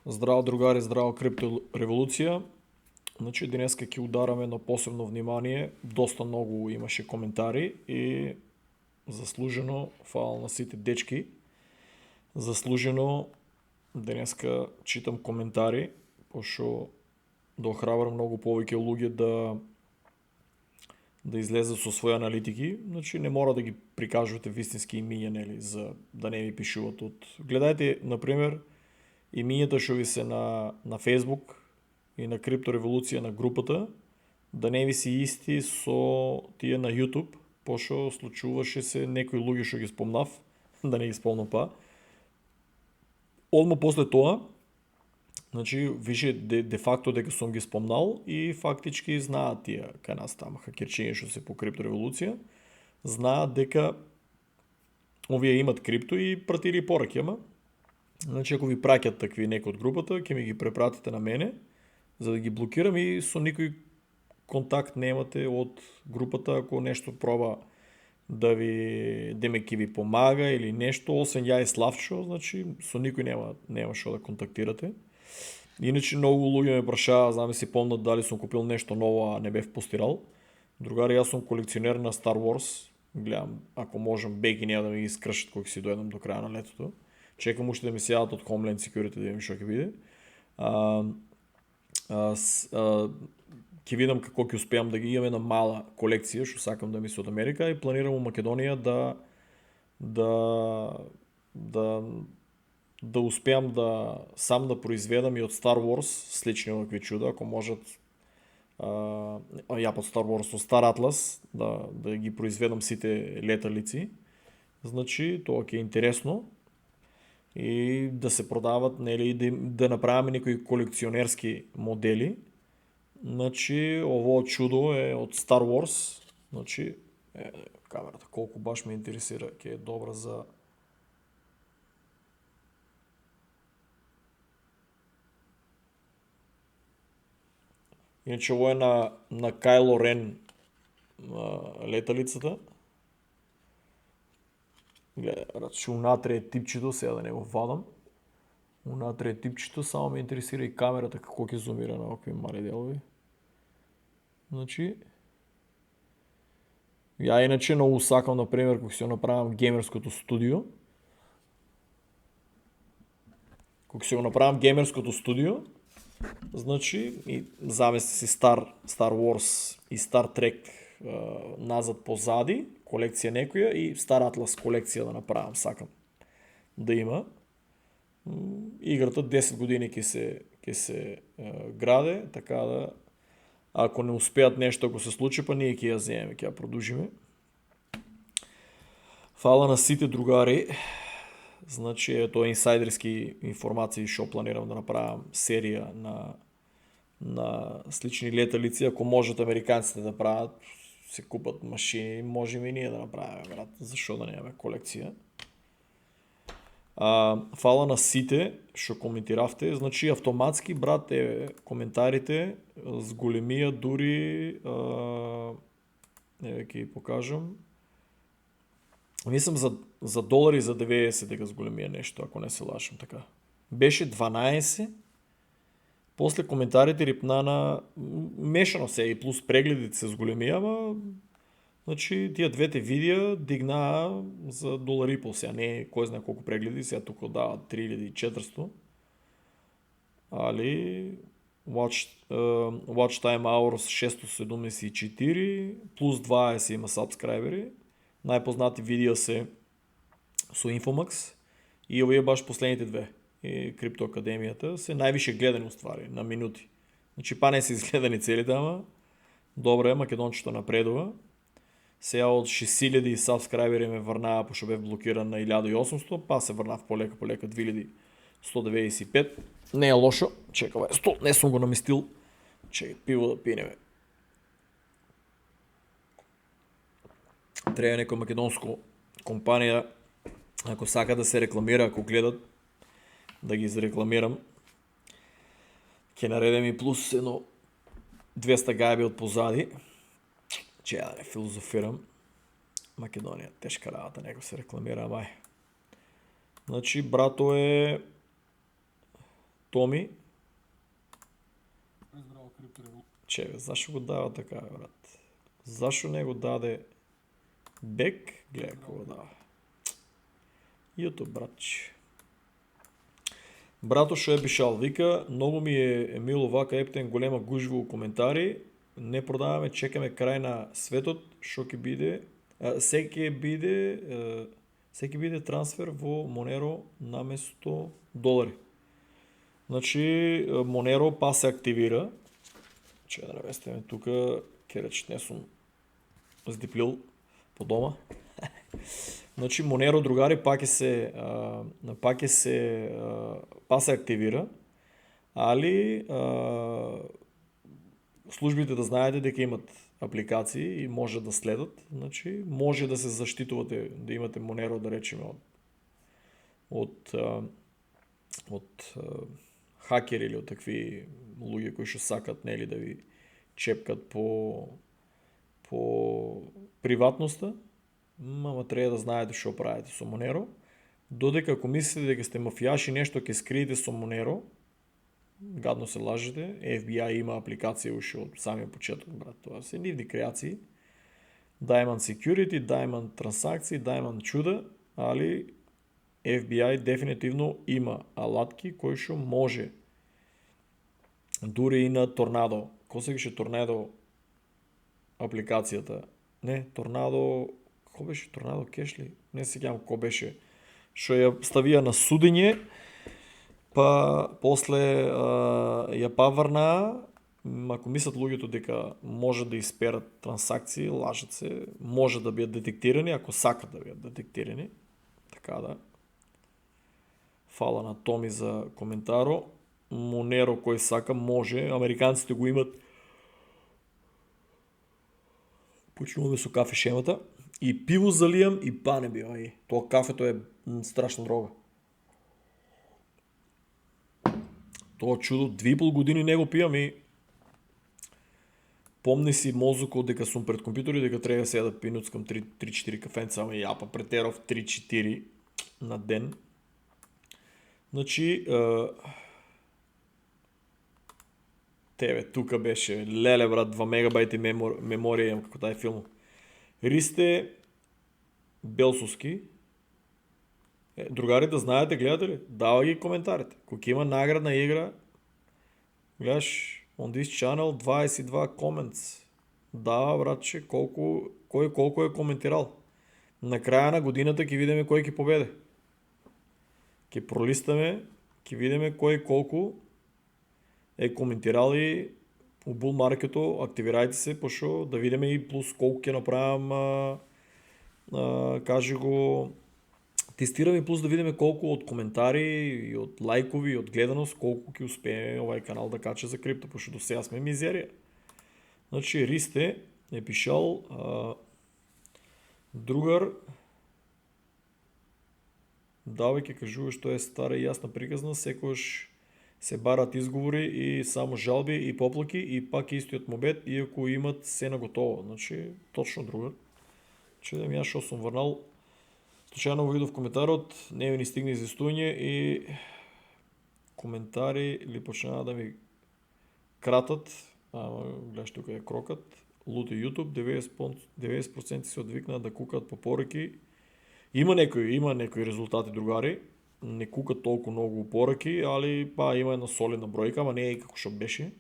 Здраво, другари, здраво, криптореволюция. Значи днес ки удараме на посебно внимание. Доста много имаше коментари и заслужено фала на сите дечки. Заслужено днеска читам коментари, пошо да охрабрам много повеќе луѓе да излезат со своји аналитики. Значи не мора да ги прикажувате вистински имиња, нели, за да не ви пишуват од... Гледајте, например, имињата што ви се на Facebook и на криптореволуција на групата, да не ви си исти со тие на YouTube, пошо случуваше се некои луѓе што ги спомнав, да не ги спомнам па. Одма после тоа, значи, више де факто дека сум ги спомнал и фактички знаат тие кај нас тама хакерчиња што се по криптореволуција, знаат дека овие имат крипто и пратили пораки, ама значи ако ви праќат такви некои од групата, ќе ми ги препратите на мене за да ги блокирам и со никој контакт немате од групата ако нешто проба да ви ќе ви помага или нешто, освен ја и Славчо, значи со никој нема што да контактирате. Иначе многу луѓе ме прашаа, знам си помнат дали сум купил нешто ново, а не бев постирал. Другари, јас сум колекционер на Star Wars. Гледам, ако можам, беги неа да ми ги скршат кога си дојдам до краја на летото. Чекам уште да ми се јават од Homeland Security да видим што ќе биде. Ќе видам како ќе успеам да ги имам една мала колекција, што сакам да ми се од Америка и планирам у Македонија да успеам да сам да произведам и од Star Wars слични овакви чуда, ако можат ја под Star Wars, од Star Atlas, да ги произведам сите леталици. Значи, тоа ќе е интересно и да се продават, нели, да направиме некои колекционерски модели. Значи, ово чудо е од Star Wars. Значи, камерата, колку баш ме интересира, ќе е добра за... Иначе, ово е на Кайло Рен леталицата. Гледа, значи, унатре е типчето, сега да не го вадам. Унатре е типчето, само ме интересира и камерата како ќе зумира на овакви мали делови. Значи, ја иначе многу сакам, например, кога ќе направам геймерското студио. Кога ќе го направам геймерското студио, значи, и замесли си Star Wars и Star Trek назад позади, колекција некоја и Star Atlas колекција да направам, сакам да има. Играта 10 години ќе се граде, така да ако не успеат нешто, ако се случи, па ние ќе ја земеме, ќе ја продужиме. Фала на сите другари. Значи, тоа е инсайдерски информации што планирам да направам серија на слични леталици. Ако можат американците да прават, се купат машини, можеме и ние да направиме, брат. Зашо да немаме колекција? Фала на сите што коментиравте. Значи, автоматски, брат, коментарите зголемија дури... Еве ќе покажам. Мислам за долари за 90 дека зголемија нешто, ако не се лашам така. Беше 12, после коментарите рипна на мешано се и плюс прегледите се зголемија, ама значи тие двете видеа дигнаа за долари пол, сега не кој знае колку прегледи, сега тука дават 3400, али watch time hours 674, плюс 20 има сабскрайбери. Најпознати видеа се со Infomax и овие баш последните две. И Криптоакадемијата се највише гледани уствари, на минути. Значи па не се изгледани целите, ама добро е, Македончето напредува. Сега од 6000 сабскрайбери ме врнаа, пошто бев блокиран на 1800, па се врнав полека 2195. Не е лошо. Чекај, стол, не сум го наместил. Чекај, пиво да пинеме. Треба некоја македонско компанија, ако сака да се рекламира, ако гледат, да ги зарекламирам. Ќе наредем и плюс едно 200 гајби од позади. Че да не филозофирам. Македонија, тешка работа, некој се рекламира, мај. Значи, брато е Томи. Че, защо го дава така, брат? Защо не го даде бек? Гледай какво го дава. YouTube, братче. Брато шо е бишал, вика, много ми е мило вака ептен голема гужва у коментари, не продаваме, чекаме край на светот, шо ке биде, всеки биде трансфер во Монеро наместо долари. Значи Monero па се активира. Че да навестиме тука, кереч не сум здиплил по дома. Значи Monero, другари, па се активира, али службите да знаете дека имат апликации и може да следат, значи може да се защитувате, да имате Monero, да речем, от хакери или от такви луѓе кои што сакат, нели, да ви чепкат по приватноста, ама треба да знаете што правите со Monero. Додека ако мислите дека сте мафијаши нешто ќе скриете со Monero, гадно се лажете. FBI има апликација уште од самиот почеток, брат. Тоа се нивни креации. Diamond Security, Diamond транзакции, Diamond чуда, али FBI дефинитивно има алатки кои што може дури и на Торнадо. Кој се више Торнадо апликацијата? Не, Торнадо, кој беше Торнадо кеш ли? Не се сеќавам кој беше. Што ја ставија на судење, па после ја паврнаа, ако мислат луѓето дека може да исперат транзакции, лажат се, може да бидат детектирани, ако сакат да бидат детектирани. Така да. Фала на Томи за коментаро. Monero кој сака може, американците го имат. Почнуваме со кафе шемата. И пиво залијам и па не бива. Тоа кафето е страшна дрога. Тоа чудо 2,5 години не го пијам и помни си мозокот дека сум пред компјутер и дека треба сега да пинуцкам 3-4 кафенца, ама ја па претеров 3-4 на ден. Значи, тебе тука беше, леле брат, 2 мегабайти меморија имам како тај филм. Ристе Белсовски. Другари, да знаете, гледате ли? Дава ги коментарите. Кој има наградна игра, гледаш on this channel 22 comments. Дава, братче, кој колко е коментирал. На краја на годината ќе видиме кој ќе победе. Ќе пролистаме, ќе видиме кој колку е коментирал и у Bull Market-о, активирајте се, пошо да видиме и плюс колку ќе направам, кажи го, тестираме и плюс да видиме колку од коментари и од лайкови и од гледаност, колку ќе успееме овај канал да каче за крипто, пошо до сега сме мизерија. Значи, Ристе е пишал, другар, давајќи кажува што е стара и јасна приказна, секојаш се барат изговори и само жалби и поплаки и пак истиот мобет, иако имат се на готово. Значи, точно другар. Че да ми ја шо сум врнал, случајно го видов коментарот, не ми ни стигне известување и коментари ли почнаа да ми кратат, гледаш тука е крокат, лути YouTube, 90% се одвикнаа да кукаат по пораки. Има некои резултати, другари, не кукат толку многу пораки, али па има една солидна бројка, ама не е како што беше.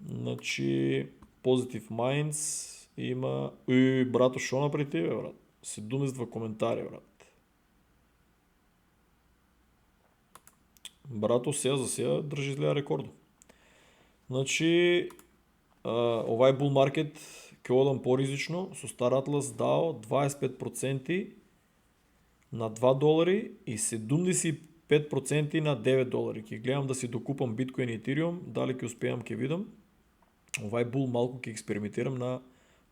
Значи, Positive Minds има... брато, шо напри тебе, брат? 72 коментари, брат. Брато, сега за сега држи злеја рекордо. Значи, овај Bull Market ќе одам поризично, со Star Atlas DAO 25% на $2 и 75% на $9. Ќе гледам да си докупам биткоин и етериум, дали ќе успеам ќе видам. Овај Bull малку ќе експериментирам на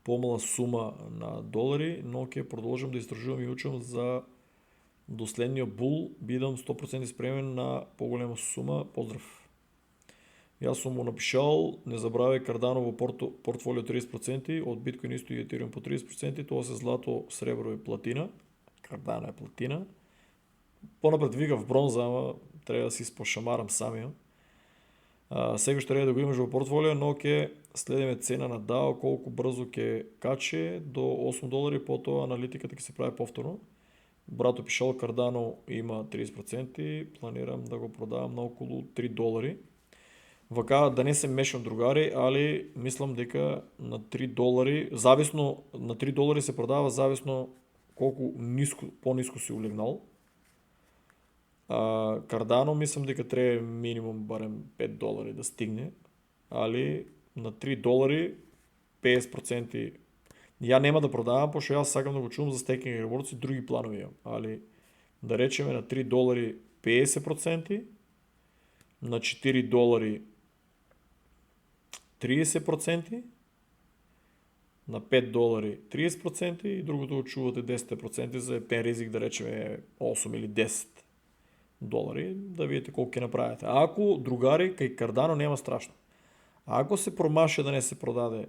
помала сума на долари, но ќе продолжам да истражувам и учам за доследниот Bull, бидам 100% спремен на поголема сума. Поздрав! Јас сум му напишал, не забравяй Карданово портфолио 30%, од биткоин исто и етериум по 30%, тоа се злато, сребро и платина. Кардано е платина. Понапред викав бронза, ама трябва да си спошамарам самия. Сега ще трябва да го имаш в портфолио, но ке следиме цена на DAO, колко бързо ке каче до $8, по-то аналитиката ке се прави повторно. Брато пишал Cardano има 30%, планирам да го продавам на около $3. Вака да не се мешам, другари, али мислам дека на $3, зависно на $3 се продава зависно колко по-ниско си улегнал. Cardano мислам дека трябва минимум барем $5 да стигне, али на $3 50%. Я нема да продавам, пошто аз сакам да го чувам за стейкинг rewards и други планови имам. Али да речеме на $3 50%, на $4 30%, на $5 30% и другото чувате 10% за пен ризик да речеме 8 или $10, да видите колко ке направите. А ако, другари, кай Cardano няма страшно. А ако се промаше да не се продаде,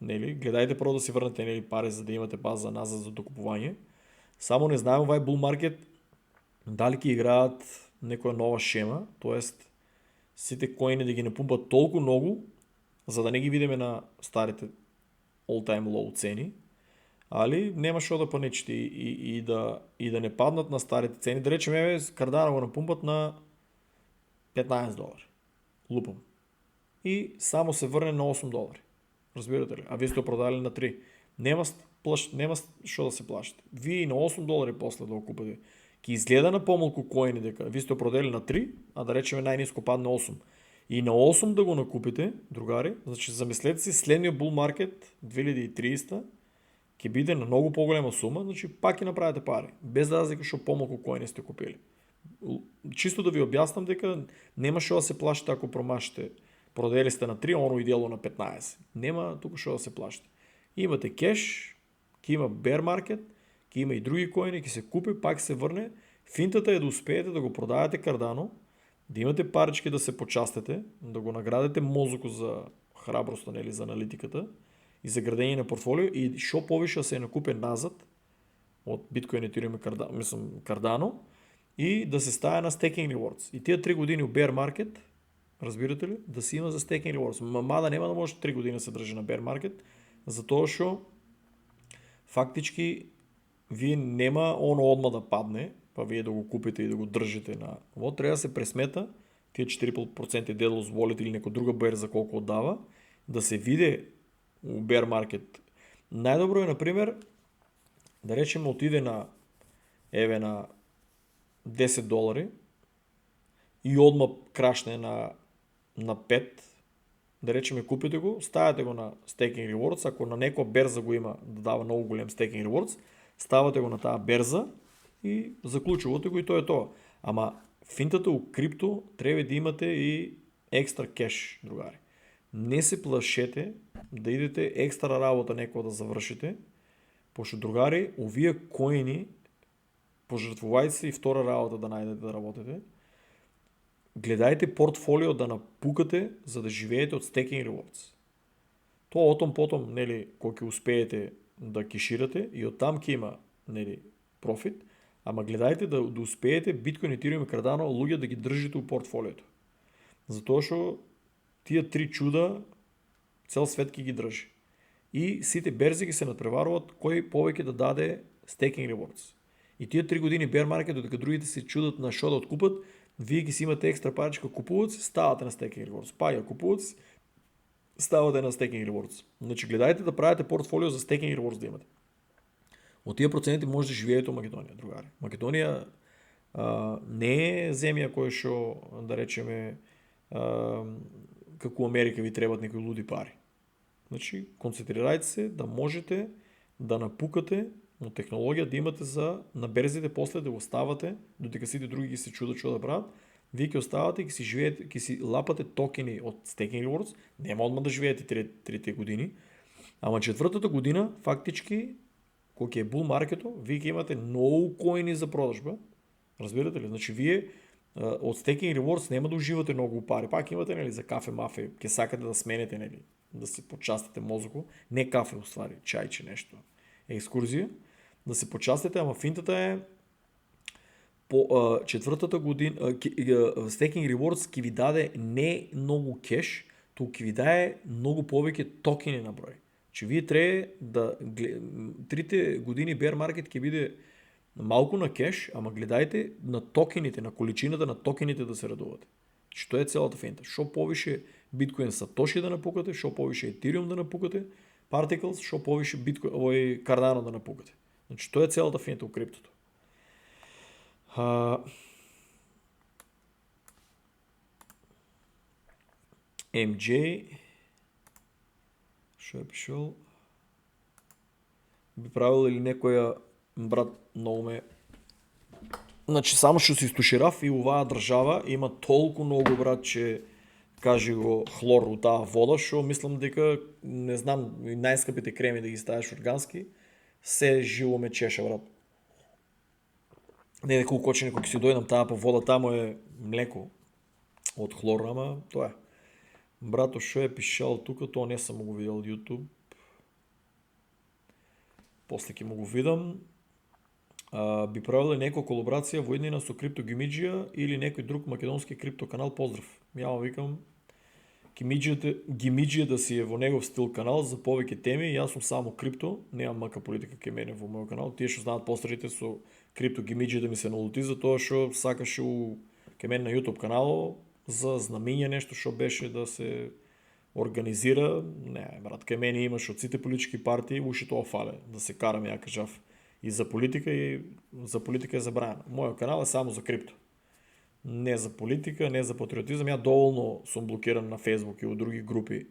нели, гледайте първо да си върнете, нели, пари, за да имате база назад за докупуване. Само не знаем ovaj bull market дали ки играят некоя нова шема, т.е. сите коини да ги напумпат толкова много, за да не ги видиме на старите all-time low цени, али нема шо да паничите и да не паднат на старите цени. Да речем, Cardano го напумпат на $15. Лупам. И само се върне на $8. Разбирате ли? А вие сте продали на 3. Нема шо да се плащате. Вие и на $8 после да го купите. Ки изгледа на по-малко коини дека вие сте продали на 3, а да речем най-ниско падне 8. И на 8 да го накупите, другари, значи замислете си следния bull market 2030 ке биде на много по-голема сума, значи пак и направите пари. Без да разлика, шо по-малко коини сте купили. Чисто да ви обяснам дека нема шо да се плащате ако промашите. Продели сте на 3, оно идеално на 15. Нема тук шо да се плащате. Имате кеш, ки има bear market, ки има и други коини, ки се купи, пак се върне. Финтата е да успеете да го продавате Cardano, да имате парички да се почастите, да го наградите мозъко за храбростта, или за аналитиката и за градение на портфолио и шо повише да се накупе назад от Bitcoin, Ethereum, Cardano и да се става на staking rewards. И тия 3 години в bear market, разбирате ли, да си има за staking rewards. Мама да няма да може 3 години да се държи на bear market, затоа шо фактички вие нема оно одма да падне, па вие да го купите и да го държите на... Вот трябва да се пресмета тия 4% Deadless Wallet или някоя друга берза колко отдава, да се види у bear market. Най-добро е, например, да речем отиде на на $10 и одма крашне на 5, да речем купите го, ставате го на Staking Rewards, ако на някоя берза го има да дава много голем Staking Rewards, ставате го на тази берза и заключувате го и то е това. Ама финтата у крипто трябва да имате и екстра кеш, другари. Не се плашете да идете екстра работа някога да завършите, пошто другари, овие коини, пожертвувайте се и втора работа да найдете да работите. Гледайте портфолио да напукате, за да живеете от Staking Rewards. То отом потом, нели, колко успеете да кеширате и оттам ке има, нели, профит, ама гледайте да успеете Bitcoin, Ethereum и Cardano луѓе да ги држите у портфолиото. Затоа што тия три чуда цел свет ки ги држи. И сите берзи ги се надпреваруват кој повеќе да даде Staking Rewards. И тия 3 години bear market, додека другите се чудат на шо да откупат, вие ги си имате екстра паричка, купуват си, ставате на Staking Rewards. Пая купуват си, ставате на Staking Rewards. Значи гледайте да правите портфолио за Staking Rewards да имате. От тия проценти може да живеете в Македония, другари. Македония не е земја која шо, да речеме, како Америка ви требат некои луди пари. Значи, концентрирайте се да можете да напукате от технология, да имате за на берзите после да оставате, додека сите други ги се чудат што да правят. Вие ќе оставате и ќе си живеете, ќе си лапате токени от Staking Rewards. Нема одма да живеете 3 години. Ама четвртата година, фактички, кога е bull маркето, вие ќе имате много коини за продажба. Разбирате ли? Значи вие от Staking Rewards нема да уживате много пари. Пак имате, нели, за кафе, мафе, ќе сакате да сменете, нели, да се почастите мозъко. Не кафе, оствари, чайче нещо. Екскурзия. Да се почастите, ама финтата е четвртата година Staking Rewards ки ви даде не много кеш, то ки ви даде много повече токени на брой. Че вие трябва да трите години bear market ки биде малко на кеш, ама гледайте на токените, на количината на токените да се радувате. Че това е цялата финта. Шо повише биткоин Сатоши да напукате, шо повише Етериум да напукате, Particles, шо повише Cardano да напукате. Значи това е цялата финта у криптото. MJ шо е пишел? Би правил или некоя брат много ме. Значи само ще си стуширав и оваа држава има толкова много брат, че кажи го хлор от таа вода, шо мислам дека не знам най-скъпите креми да ги ставиш органски, се живо ме чеша брат. Не дека колко некој си дојдам таа по вода, тамо е млеко от хлор, ама тоа е. Брато, шо е пишал тука, тоа не сам го видел YouTube. После ќе му го видам. Би правил некоја колаборација во еднина со Крипто Гимиджија или некој друг македонски крипто канал, поздрав. Ја викам Гимиджија да си е во негов стил канал за повеќе теми, јас сум само крипто, немам мака политика ке мене во мојот канал. Тие што знаат посредите со Крипто Гимиджија да ми се налути за тоа што сакаше ке мене на YouTube канало за знамиња нешто што беше да се организира. Не, брат, ке мене имаш од сите политички партии, уши тоа фале, да се карам ја кажав. И за политика е забрана. Мојот канал е само за крипто. Не за политика, не за патриотизам. Ја доволно сум блокиран на Facebook и у други групи.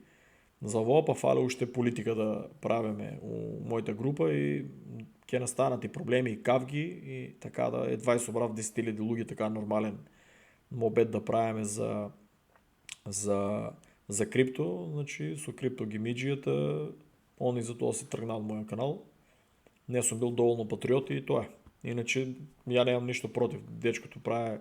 За ово па фале уште политика да правиме у мојата група и ќе настанат и проблеми и кавги и така да едва и собрав 10.000 луѓе така нормален мобет да правиме за крипто, значи со Крипто Гимиджијата, они за тоа се тргна од мојот канал. Не сум бил доволно патриот и тоа е. Иначе ја немам ништо против. Дечкото прави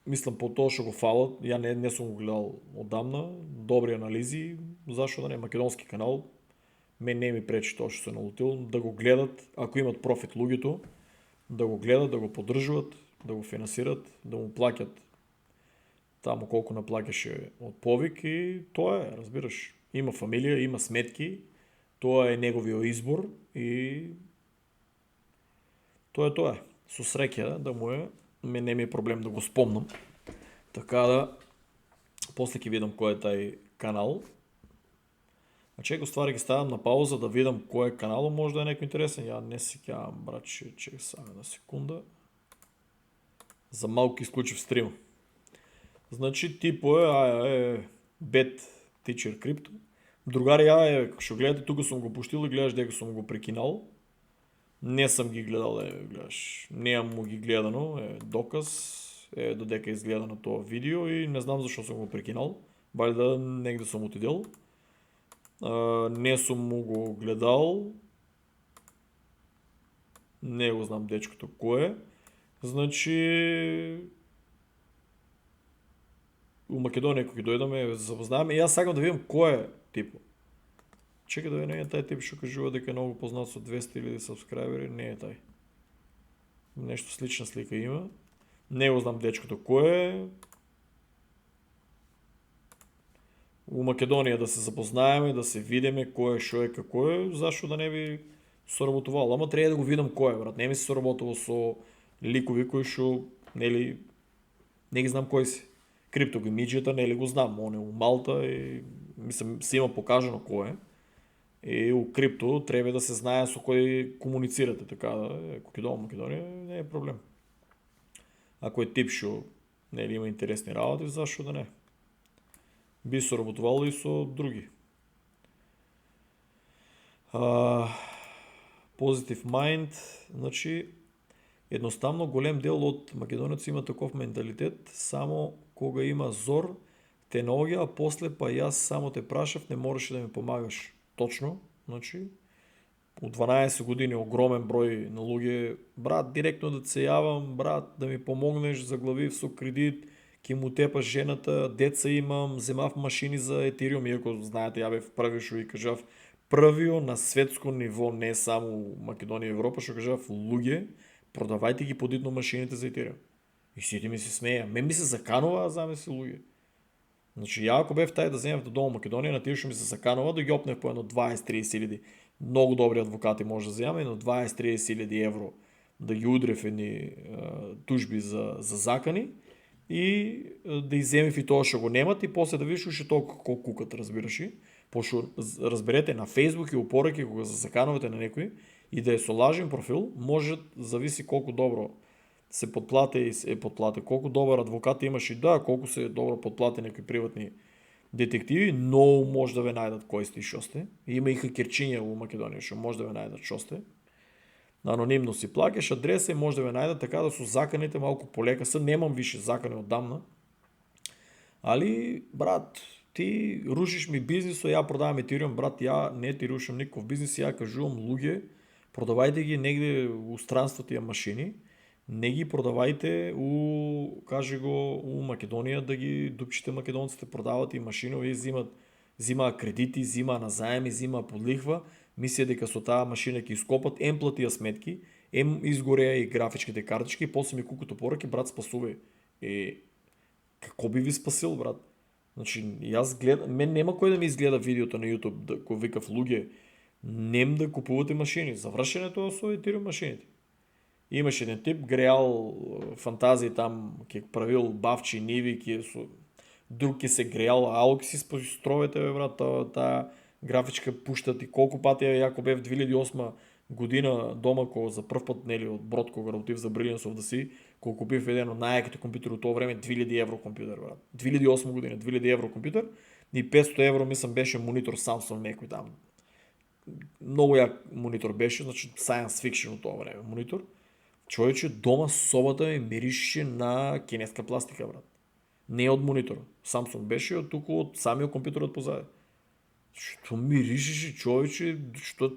мислам по тоа што го фалат, ја не сум го гледал одамна, добри анализи, зашто да не, македонски канал, мен не ми пречи тоа што се налутил, да го гледат, ако имат профит луѓето, да го гледат, да го поддржуват, да го финансират, да му плаќат таму колку наплаќаше од повик и тоа е, разбираш. Има фамилија, има сметки, тоа е неговиот избор и тоа е. Со среќа да му е, не ми е проблем да го спомнам. Така да, после ќе видам кој е тај канал. А чеко ствари ги ставам на пауза да видам кој е канал, може да е некој интересен. Ја не си кјавам, братче, чек само една секунда. За малку исклучив стрим. Значи типо е Bet Teacher Crypto. Другари, што гледате, тука сум го пуштил и гледаш дека сум го прекинал. Не сам ги гледал, гледаш. Неам му ги гледано, доказ, додека изгледано тоа видео и не знам зашо сум го прекинал. Бали да негде сум отидел. Не сум му го гледал. Не го знам дечкото кој е. Значи у Македонија кога дојдаме, запознаваме и јас сакам да видам кој е типо. Чекай да видим тај тип што кажува дека е многу познат со 200.000 сабскрајбери, не е тај. Нешто слична слика има. Не го знам дечкото кој е. У Македонија да се запознаеме, да се видиме кој е, што е, како е, зашто да не би соработувал. Ама треба да го видам кој е, брат. Не ми се соработувал со ликови кои што, нели, не ги знам кои си. Крипто Гимиджијата, нели го знам, он е у Малта и мислам се има покажано кој е. И у крипто треба да се знае со кој комуницирате, така да, ако ќе дојдам Македонија, не е проблем. Ако е тип што нели има интересни работи, зашто да не? Би соработувал и со други. Positive Mind, значи едноставно голем дел од македонеци има таков менталитет, само кога има зор, те наоѓа, а после па јас само те прашав, не можеше да ми помагаш. Точно, значи, у 12 години огромен број на луѓе, брат, директно да се јавам, брат, да ми помогнеш, заглавив со кредит, ќе му тепаш жената, деца имам, земав машини за Етериум, иако знаете, ја бев први што ви кажав, првиот на светско ниво, не само Македонија и Европа, што кажав, луѓе, продавајте ги подитно машините за Ethereum. И сите ми се смеја. Мен ми се заканува, а замисли луѓе. Значи, ја ако бев тај да земев да дома Македонија, на тие што ми се заканува да ги опнев по едно 20-30 илјади. Многу добри адвокати може да земаме, но 20-30 илјади евро да ги удрев едни тужби за закани и да иземев и тоа што го немат и после да видиш уште толку колку кукат, разбираш ли? Пошто разберете на Facebook и упораки кога се заканувате на некој и да е со лажен профил, може зависи колку добро се подплате и се подплате, колку добар адвокат имаш и да, колку се добро подплате некои приватни детективи, но може да ве најдат кој сте и шо сте. Има и хакерчиња во Македонија што може да ве најдат шо сте. Анонимно си плаќаш адреса и може да ве најдат, така да со заканите малку полека. Се немам више закани оддамна. Али брат, ти рушиш ми бизнисо, ја продавам Ethereum, брат, ја не ти рушам никаков бизнис, ја кажувам луѓе, продавајте ги негде у странство тие машини, не ги продавајте кажи го, у Македонија да ги дупчите македонците, продават и машини, зимаа кредити, зимаа на заеми, зимаа под лихва, мислија дека со таа машина ќе ископат, платија сметки, изгореа и графичките картички, и после ми кукото пораки, брат, спасувај. Како би ви спасил, брат? Значи, јас гледам, мен нема кој да ми изгледа видеото на YouTube, да кој викав луѓе, нем да купувате машини, завршенето е со Ethereum машините. Имаш еден тип, греал фантазии там, ке правил бавчи, ниви, друг ке се греал, ало ке си стровете, бе, брат, таа графичка пуштат и колку пати јако бев 2008 година дома, кога за прв пат, нели, од брод, кога работив за Brilliance of the Sea, кога купив еден од најаките компјутери од тоа време, 2000 евро компјутер, брат. 2008 година, 2000 евро компјутер и 500 евро, мислам, беше монитор Samsung некој там. Многу јак монитор беше, значи science fiction од тоа време монитор. Човече, дома собата ми миришеше на кинеска пластика, брат. Не од монитор. Samsung беше од туку од самиот компјутерот позаде. Што миришеше, човече, што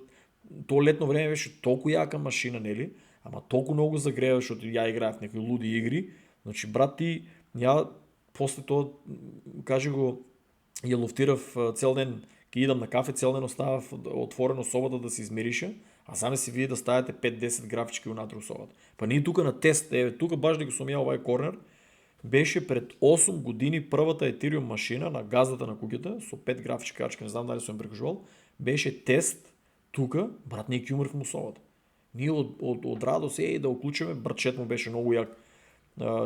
тоа летно време беше толку јака машина, нели? Ама толку многу загрева, што ја играев некои луди игри. Значи, брат, ја после тоа, кажи го, ја лофтирав цел ден, ке идам на кафе, цел ден оставав отворено собата да се измирише, а сами си вие да ставате 5-10 графички унатре у собата. Па ние тука на тест, тука баш да го сум ја овај корнер, беше пред 8 години првата Ethereum машина на газата на куќата со 5 графички картички, не знам дали сум прекажувал, беше тест тука, брат, ние ќе умревме у собата. Ние од радост да уклучиме, братчет му беше многу јак.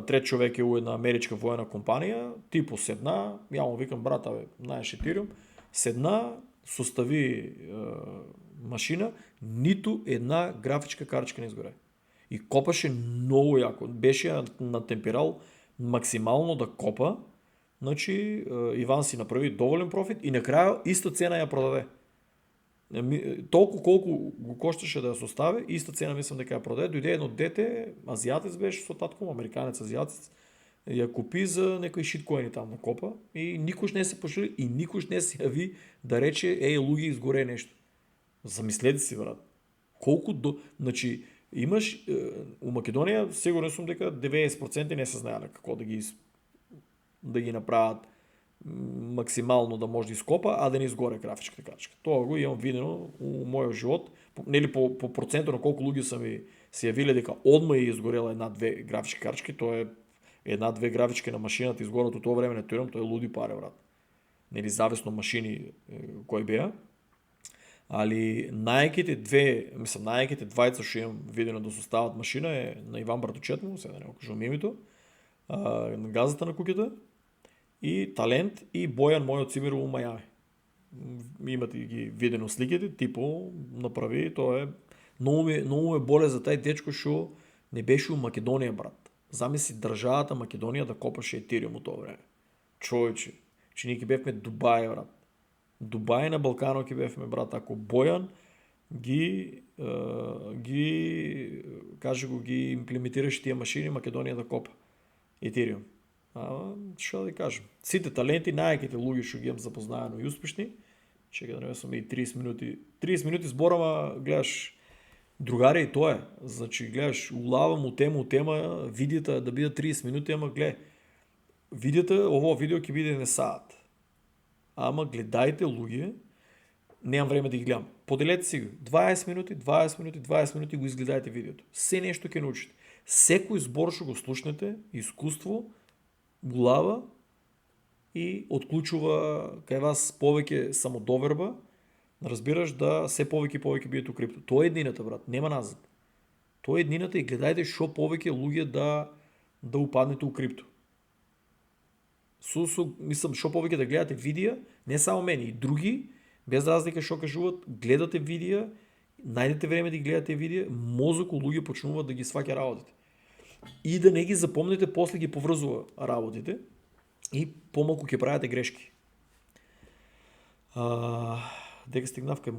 Трет човек е у една америчка воена компанија, типо седна, ја му викам, брата, бе, знаеш Ethereum, седна, состави машина, ниту една графичка картичка не изгоре. И копаше многу јако. Беше на темперал максимално да копа. Значи, Иван си направи доволен профит и на крај иста цена ја продаде. Толку колку го кошташе да ја состави, иста цена мислам дека ја продаде. Дојде едно дете, азиатец беше со татком, американец азиатец, ја купи за некои шиткоини там на копа и никош не се пошли и никош не се јави да рече луѓе изгоре нешто. Замислете си, брат. Значи, имаш у Македонија, сигурен сум дека 90% не се знаеле како да ги направат максимално да може да ископа, а да не изгоре графичката картичка. Тоа го имам видено у мојот живот, нели по проценто на колку луѓе се јавиле дека одма ја изгорела една-две графички картички, тоа е една-две графички на машината изгорат у тоа време на Ethereum, тоа е луди пари, брат. Нели зависно машини кои беа. Али најаките двајца што имам видено да состават машина е на Иван братучет му, сега да не го кажувам името, на газата на куќата, и Талент и Бојан мојот цимер у Мајами. Имате ги видено сликите, типо направи, тоа е многу ме боле за тај дечко што не беше у Македонија, брат. Замисли државата Македонија да копаше Ethereum у тоа време. Човече, че ние ќе бевме Дубај, брат. Дубај на Балканот ќе бевме, брат. Ако Бојан ги имплементираше тие машини, Македонија да копа Ethereum. Што да кажам? Сите таленти, најаките луѓе што ги имам запознаено и успешни, чека да не сум и 30 минути. 30 минути зборама, гледаш, другари, и тоа е. Значи, гледаш, улавам у тема, видеото да бидат 30 минути, ама глед, ово видео ќе биде не саат. Ама гледајте луѓе, Нямам време да ги гледам. Поделете си го. 20 минути, 20 минути, 20 минути го изгледайте видеото. Все нещо ќе научите. Секој збор што го слушнете, искуство, глава и отклучува кај вас повеќе самодоверба, разбираш да се повеќе и повеќе биете у крипто. Тоа е еднината, брат, нема назад. Тоа е еднината и гледајте што повеќе луѓе да упаднете у крипто. Мислам, што повеќе да гледате видеа, не само мене, и други, без разлика што кажуват, гледате видеа, најдете време да ги гледате видеа, мозок у луѓе почнуваат да ги сваќа работите. И да не ги запомнете, после ги поврзува работите и помалку ќе правите грешки. Дека стигнав кај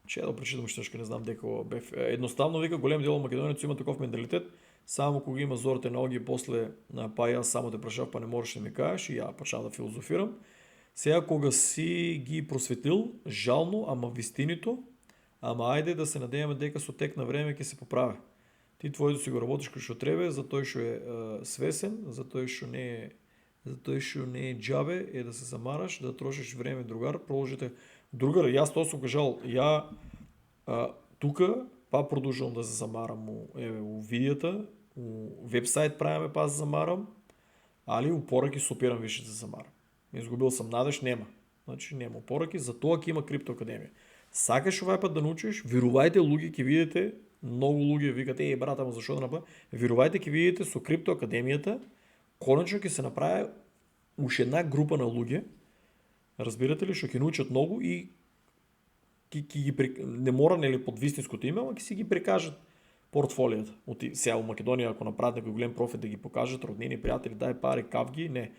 Че да прочитам што не знам дека бев. Едноставно вика голем дел од македонеци има таков менталитет, само кога има зорите ноги после па јас само те прашав па не можеш да ми кажеш и ја почнав да филозофирам. Сега кога си ги просветлил, жално, ама вистинито, ама ајде да се надејаме дека со тек на време ќе се поправи. Ти твоето си го работиш кој што треба, за тој што е свесен, за тој што не е џабе, е да се замараш, да трошиш време, другар, проложите. Другар, јас тоа сум кажал, ја тука па продолжувам да се замарам у видеата, у вебсайт правиме па се замарам, али у пораки сопирам више да се замарам. Изгубил сам надеж, нема. Значи нема пораки, затоа ќе има Крипто Академија. Сакаш овај пат да научиш, верувајте луѓе ќе видите, многу луѓе викат брат, ама зашо да направи? Верувајте ќе видите со Крипто Академијата, конечно ќе се направи уш една група на луѓе, разбирате ли, што ќе научат многу и не мора нели под вистинското име, ама ќе си ги прикажат портфолијата. Сега у Македонија ако направат некој голем профит да ги покажат роднини, пријатели, дај пари, кавги, не.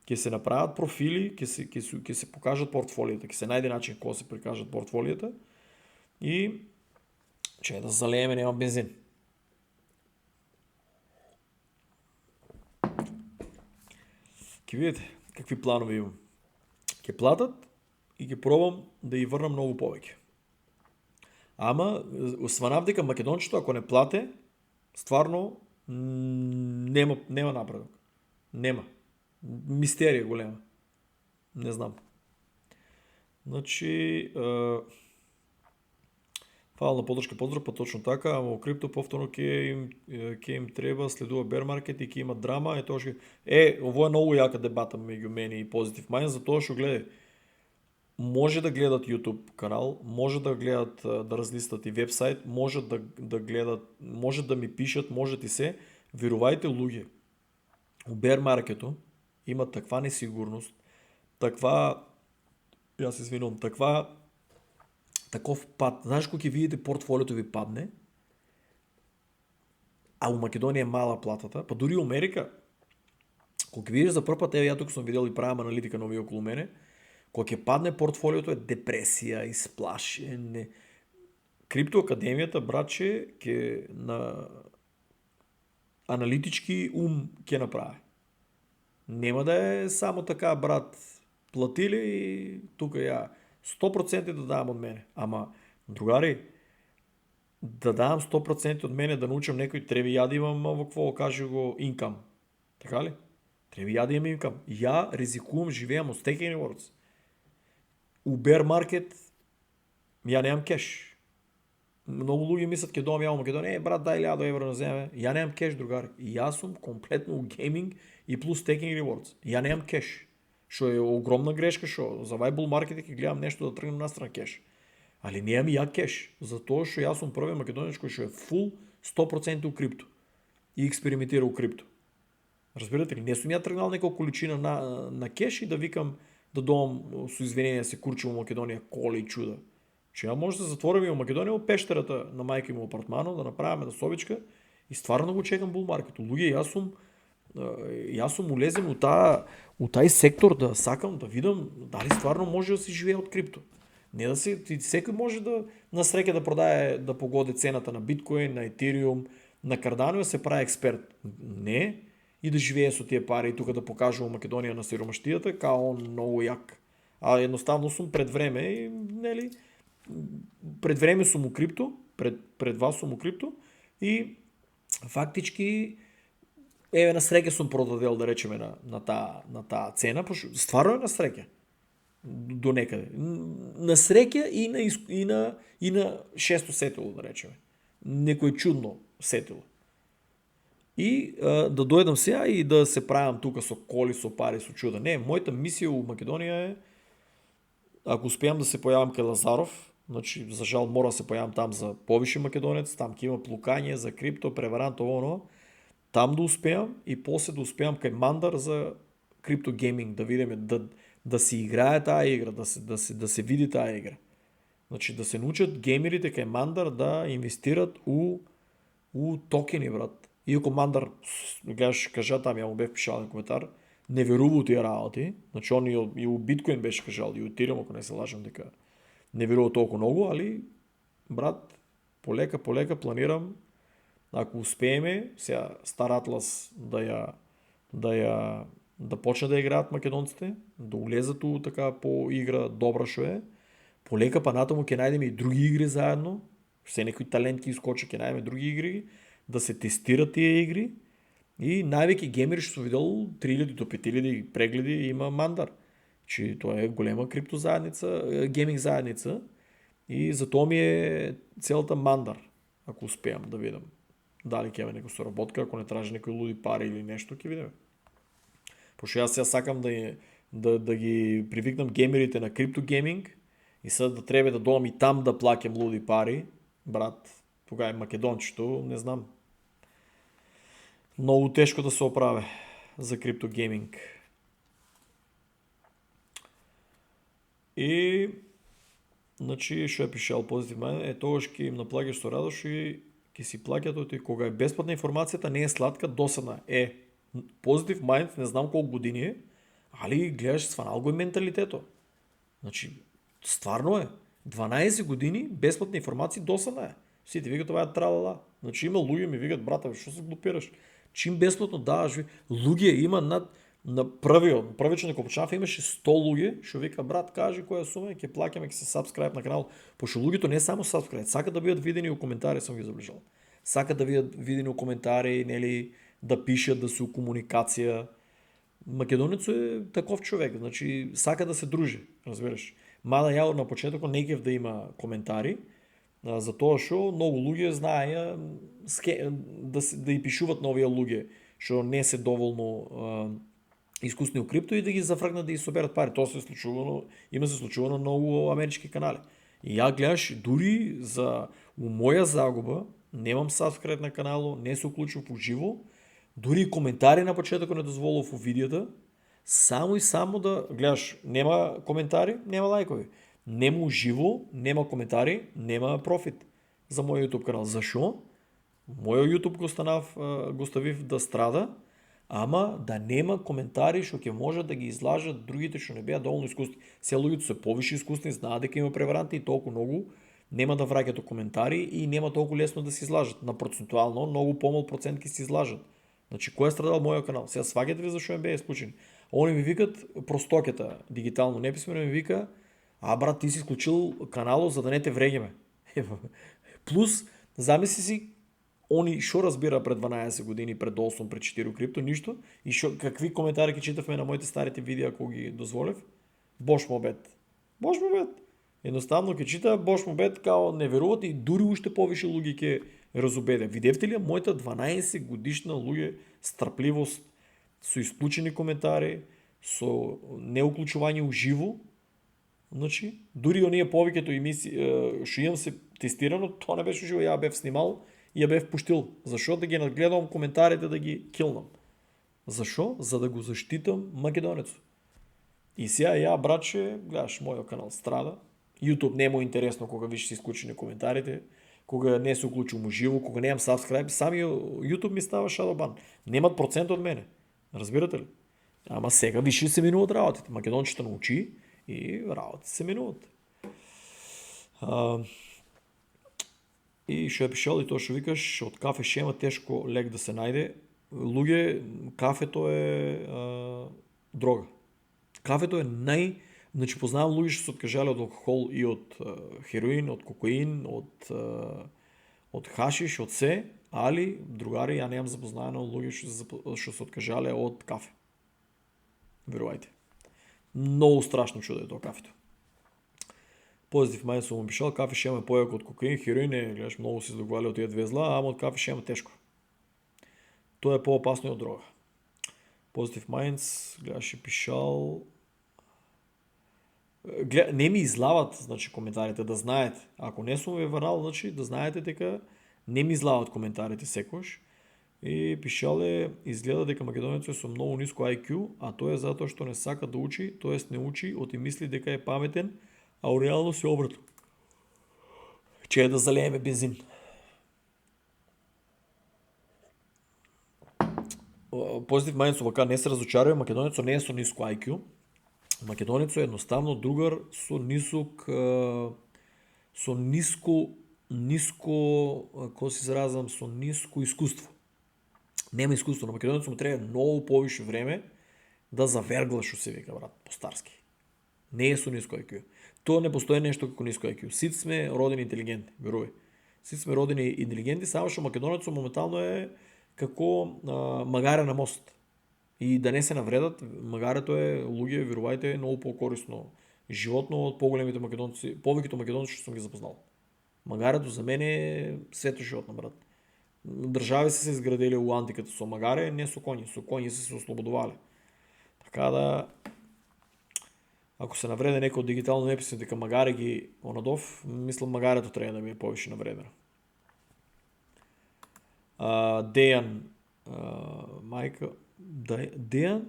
Ќе се направат профили, ќе се покажат портфолијата, ќе се најде начин кога се прикажат портфолијата и че да залееме нема бензин. Ќе видите какви планови имам. Ќе платат и ќе пробам да ја врнам многу повеќе. Ама, сванав дека македончето, ако не плате, стварно нема напредок. Нема. Мистерија голема. Не знам. Значи, фала на подршка, поздрав, па точно така, ама у крипто повторно ќе им треба следува bear market и ќе има драма, ово е многу јака дебата меѓу мене и Positive Mind, затоа што гледај, може да гледат YouTube канал, може да гледат, да разлистат и вебсайт, може да гледат, може да ми пишат, може и се, верувајте луѓе, у bear market-у има таква несигурност, таков пад. Знаеш кога ќе видите портфолиото ви падне, а у Македонија е мала платата, па дури у Америка, кога ќе видиш за прв пат, ја тук сум видел и правам аналитика на овие околу мене, кога ќе падне портфолиото е депресија, исплашење. Крипто Академијата, братче, ќе на аналитички ум ќе направи. Нема да е само така, брат, платили и тука ја 100% да давам од мене. Ама, другари, да давам 100% од мене да научам некој, треба ја да имам во кажи го инкам. Така ли? Треба ја да имам инкам. Ја ризикувам, живеам од стекени ворц. У bear market ја немам кеш. Многу луѓе мислат ќе доам ја во Македонија, брат, дај 1000 евра на земе. Ја немам кеш, другари. Јас сум комплетно у гейминг и плюс taking rewards. Ја немам кеш. Што е огромна грешка, што за вај bull market ќе гледам нешто да тргнем настрана кеш. Али немам и ја кеш, затоа што јас сум првиот македонец кој што е full 100% у крипто и експериментира у крипто. Разбирате ли, не сум ја тргнал некоја количина на кеш и да викам да доам со извинение се курчи во Македонија коли и чуда. Че ја може да затвориме во Македонија во пештерата на мајка ми во апартманот, да направиме собичка и стварно го чекам bull market. Луѓе, јас сум улезен у тај сектор да сакам да видам дали стварно може да се живее од крипто. Не да се секој може да на среќа да продае, да погоди цената на биткоин, на етериум, на Cardano се прави експерт. Не, и да живее со тие пари и тука да покажува Македонија на сиромаштијата као многу јак. А едноставно сум пред време и нели пред време сум у крипто, пред вас сум у крипто и фактички на среќа сум продадел, да речеме, на таа цена, пошто стварно е на среќа. До некаде. На среќа и на шесто сетило, да речеме. Некој чудно сетило. И да дојдам сега и да се правам тука со коли, со пари, со чуда. Не, мојата мисија у Македонија е, ако успеам да се појавам кај Лазаров, значи за жал мора да се појавам там за повише македонец, там ќе има плукање за крипто, преварант, оно, там да успеам и после да успеам кај Мандар за крипто гейминг, да видиме, да си играе таа игра, да се види таа игра. Значи да се научат геймерите кај Мандар да инвестират у токени, брат. Иако Мандар, гледаш, кажа там, ја му бев пишал на коментар, не верува у тие работи, значи он и у биткоин беше кажал, и у Ethereum, ако не се лажам, дека не верува толку многу, али, брат, полека планирам, ако успееме, сега Стар Атлас да почне да играат македонците, да улезат у така по игра добра шо е, полека па натаму ќе најдеме и други игри заедно, се некои талент ќе искочи, ќе најдеме други игри, да се тестират тие игри и највеќе геймери што сум видел 3000 до 5000 прегледи има Мандар. Че тоа е голема крипто заедница, гейминг заедница и затоа ми е целата Мандар, ако успеам да видам. Дали ќе има некоја соработка, ако не тражи некои луди пари или нешто, ќе видиме. Пошто јас сега сакам да ги привикнам геймерите на крипто гейминг и сега да треба да доам и там да плакам луди пари, брат, тога е македончето, не знам. Многу тешко да се оправе за крипто гейминг. И значи што е пишал позитивно е тогаш ќе им наплакаш со радост и ќе си плаќат и кога е бесплатна информацијата не е сладка, досадна е. Позитив мајнд, не знам колку години е, али гледаш сванал го и менталитето. Значи стварно е 12 години бесплатна информација досадна е. Сите викат това е тралала. Значи има луѓе ми викат брата, што се глупираш? Чим бесплатно даваш, луѓе има на првичен ако почнав имаше 100 луѓе, што вика брат, кажи која сума ќе плаќаме, ќе се сабскрайб на канал. Пошто луѓето не само сабскрайб, сакат да бидат видени у коментари, сам ги заближал. Сакат да бидат видени у коментари, нели, да пишат, да се у комуникација. Македонецо е таков човек, значи сака да се дружи, разбираш. Мада ја на почетокот не гев да има коментари, затоа што многу луѓе знаеја да и пишуват на овие луѓе што не се доволно искусни у крипто и да ги зафргнат да ги соберат пари. Тоа се случувано, има се случувано многу амерички канали. И ја гледаш дури за у моја загуба, немам сабскрайб на каналот, не се уклучив уживо, дури и коментари на почетокот не дозволов у видеото, само и само да гледаш, нема коментари, нема лајкови. Нема уживо, нема коментари, нема профит за мојот YouTube канал. Зашо? Мојот YouTube го ставив да страда, ама да нема коментари што ќе можат да ги излажат другите што не беа доволно искусни. Се луѓето се повише искусни, знаат дека има преваранти и толку многу нема да враќаат коментари и нема толку лесно да се излажат. На процентуално многу помал процент ќе се излажат. Значи кој е страдал мојот канал? Сега сваѓате ли зашо беа исклучени? Они ми викат простокета, дигитално неписмено ми вика: "А брат, ти си исклучил каналот за да не те вреѓаме." Плюс замисли си они шо разбира пред 12 години, пред 8, пред 4 крипто, ништо, и какви коментари ќе читавме на моите старите видеа ако ги дозволев? Бош мобет. Едноставно ќе чита Бош мобет као не веруват и дури уште повише луѓе ќе разубеде. Видевте ли мојата 12 годишна луѓе страпливост со исклучени коментари, со неуклучување уживо? Значи, дури оние повеќето емисии што имам се тестирано, тоа не беше уживо, ја бев снимал и ја бев пуштил. Зашо? Да ги надгледам коментарите, да ги килнам. Зашо? За да го заштитам македонецот. И сега ја, братче, гледаш, мојот канал страда. YouTube не е му интересно кога више се исклучени коментарите, кога не се уклучувам уживо, кога немам сабскрайб, сами YouTube ми става шадобан. Немат процент од мене. Разбирате ли? Ама сега више се минуват работите. Македончето научи и работите се минуват. И што е пишал и тоа што викаш, од кафе шема тешко лек да се најде. Луѓе, кафето е дрога. Кафето е Значи познавам луѓе што се откажале од алкохол и од хероин, од кокаин, од хашиш, од се, али другари, ја немам запознаено луѓе што се откажале од кафе. Верувајте. Многу страшно чудо е тоа кафето. Позитив мајн сум пишал, кафе ще има појако од кокаин, хероин, гледаш, многу се здогвали од тие две зла, ама од кафе ще има тешко. Тоа е поопасно од дрога. Позитив Minds, гледаш и пишал... Не ми излават, значи, коментарите, да знаете. Ако не сум ве варал, значи, да знаете дека не ми излават коментарите секош. И пишал изгледа дека македонецот е со многу ниско IQ, а тоа е затоа што не сака да учи, тоест не учи, оти мисли дека е паметен, а у реалност е обратно. Че е да залееме бензин. Позитив Minds вака не се разочарува, македонецот не е со ниско IQ. Македонецот е едноставно другар со ниско, како се изразам, со ниско искуство. Нема искуство, на македонецот му треба многу повише време да завергла, што се вика, брат, по-старски. Не е со ниско IQ. Тоа не постои нешто како ниско IQ. Сите сме родени интелигентни, верувај. Сите сме родени интелигентни, само што македонецот моментално е како магаре на мост. И да не се навредат, магарето е, луѓе, верувајте, многу покорисно животно од поголемите македонци, повеќето македонци што сум ги запознал. Магарето за мене е свето животно, брат. Држави се изградели у антиката со магаре, не со коњи. Со коњи се ослободувале. Така да, ако се навреде некој од дигитално неписен дека магаре ги онадов, мислам магарето треба да ми е повише навредено. Дејан Мајка Дејан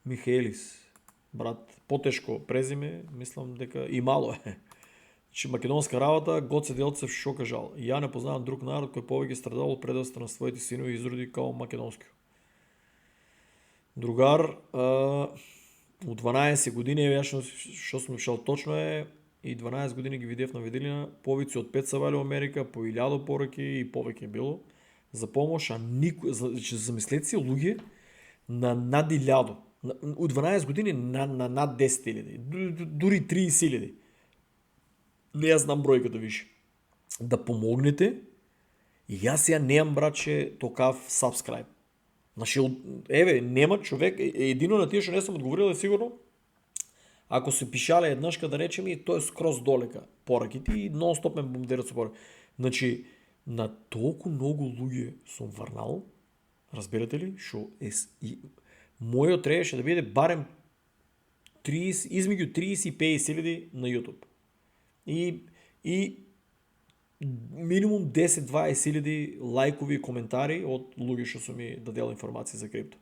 Михаелис, брат, потешко презиме, мислам дека и мало е. Че македонска работа, Гоце Делцев шо кажал. Ја не познавам друг народ кој повеќе страдал од предоста на своите синови изроди као македонски. Другар, у 12 години, јашно што сум пишал точно е, и 12 години ги видев на виделина, повици од 5 са вали у Америка, по 1000 пораки и повеќе било за помош, а никој, замислете си луѓе на над 1000, у 12 години на над 10.000, дури 30.000. Не ја знам бројката више. Да помогнете, и јас ја неам, братче, токав subscribe. Значи, еве, нема човек, едино на тие што не сум одговорил е сигурно, ако се пишале еднашка, да речеме, тоа е скроз долека пораките и нон-стоп ме бомбардираат со пораки. Значи, на толку многу луѓе сум врнал, разбирате ли, што е... Мојот требаше да биде барем 30, измеѓу 30 и 50.000 на YouTube. И минимум 10-20.000 лајкови и коментари од луѓе што сум ми дадел информации за крипто.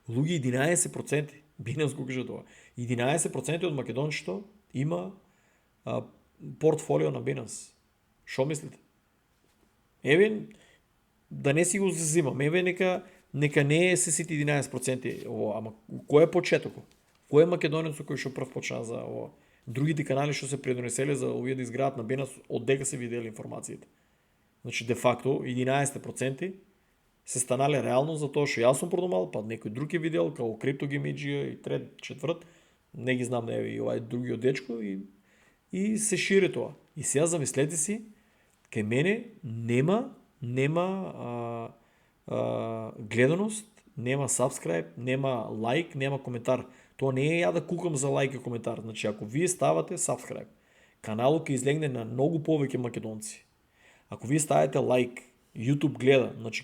Луѓе 11%, Binance го кажа тоа. 11% од македончето има портфолио на Binance. Шо мислите? Еве, да не си го зазимам, еве нека не е се сите 11% ово, ама кој е почетокот? Кој е македонецот кој што прв почна за ово? Другите канали што се предонеселе за овие да изградат на Binance, од дека се видели информациите. Значи, де факто, 11% се станале реално за тоа што јас сум продумал, па некој друг е видел, као криптогемиджија и трет, четврт, не ги знам и овај другиот дечко и се шири тоа. И сега замислете си, кај мене нема гледаност, нема subscribe, нема лайк, нема коментар. Тоа не е ја да кукам за лайк и коментар. Значи, ако вие ставате subscribe, каналот ќе излегне на многу повеќе македонци. Ако вие ставите лайк, YouTube гледа, значи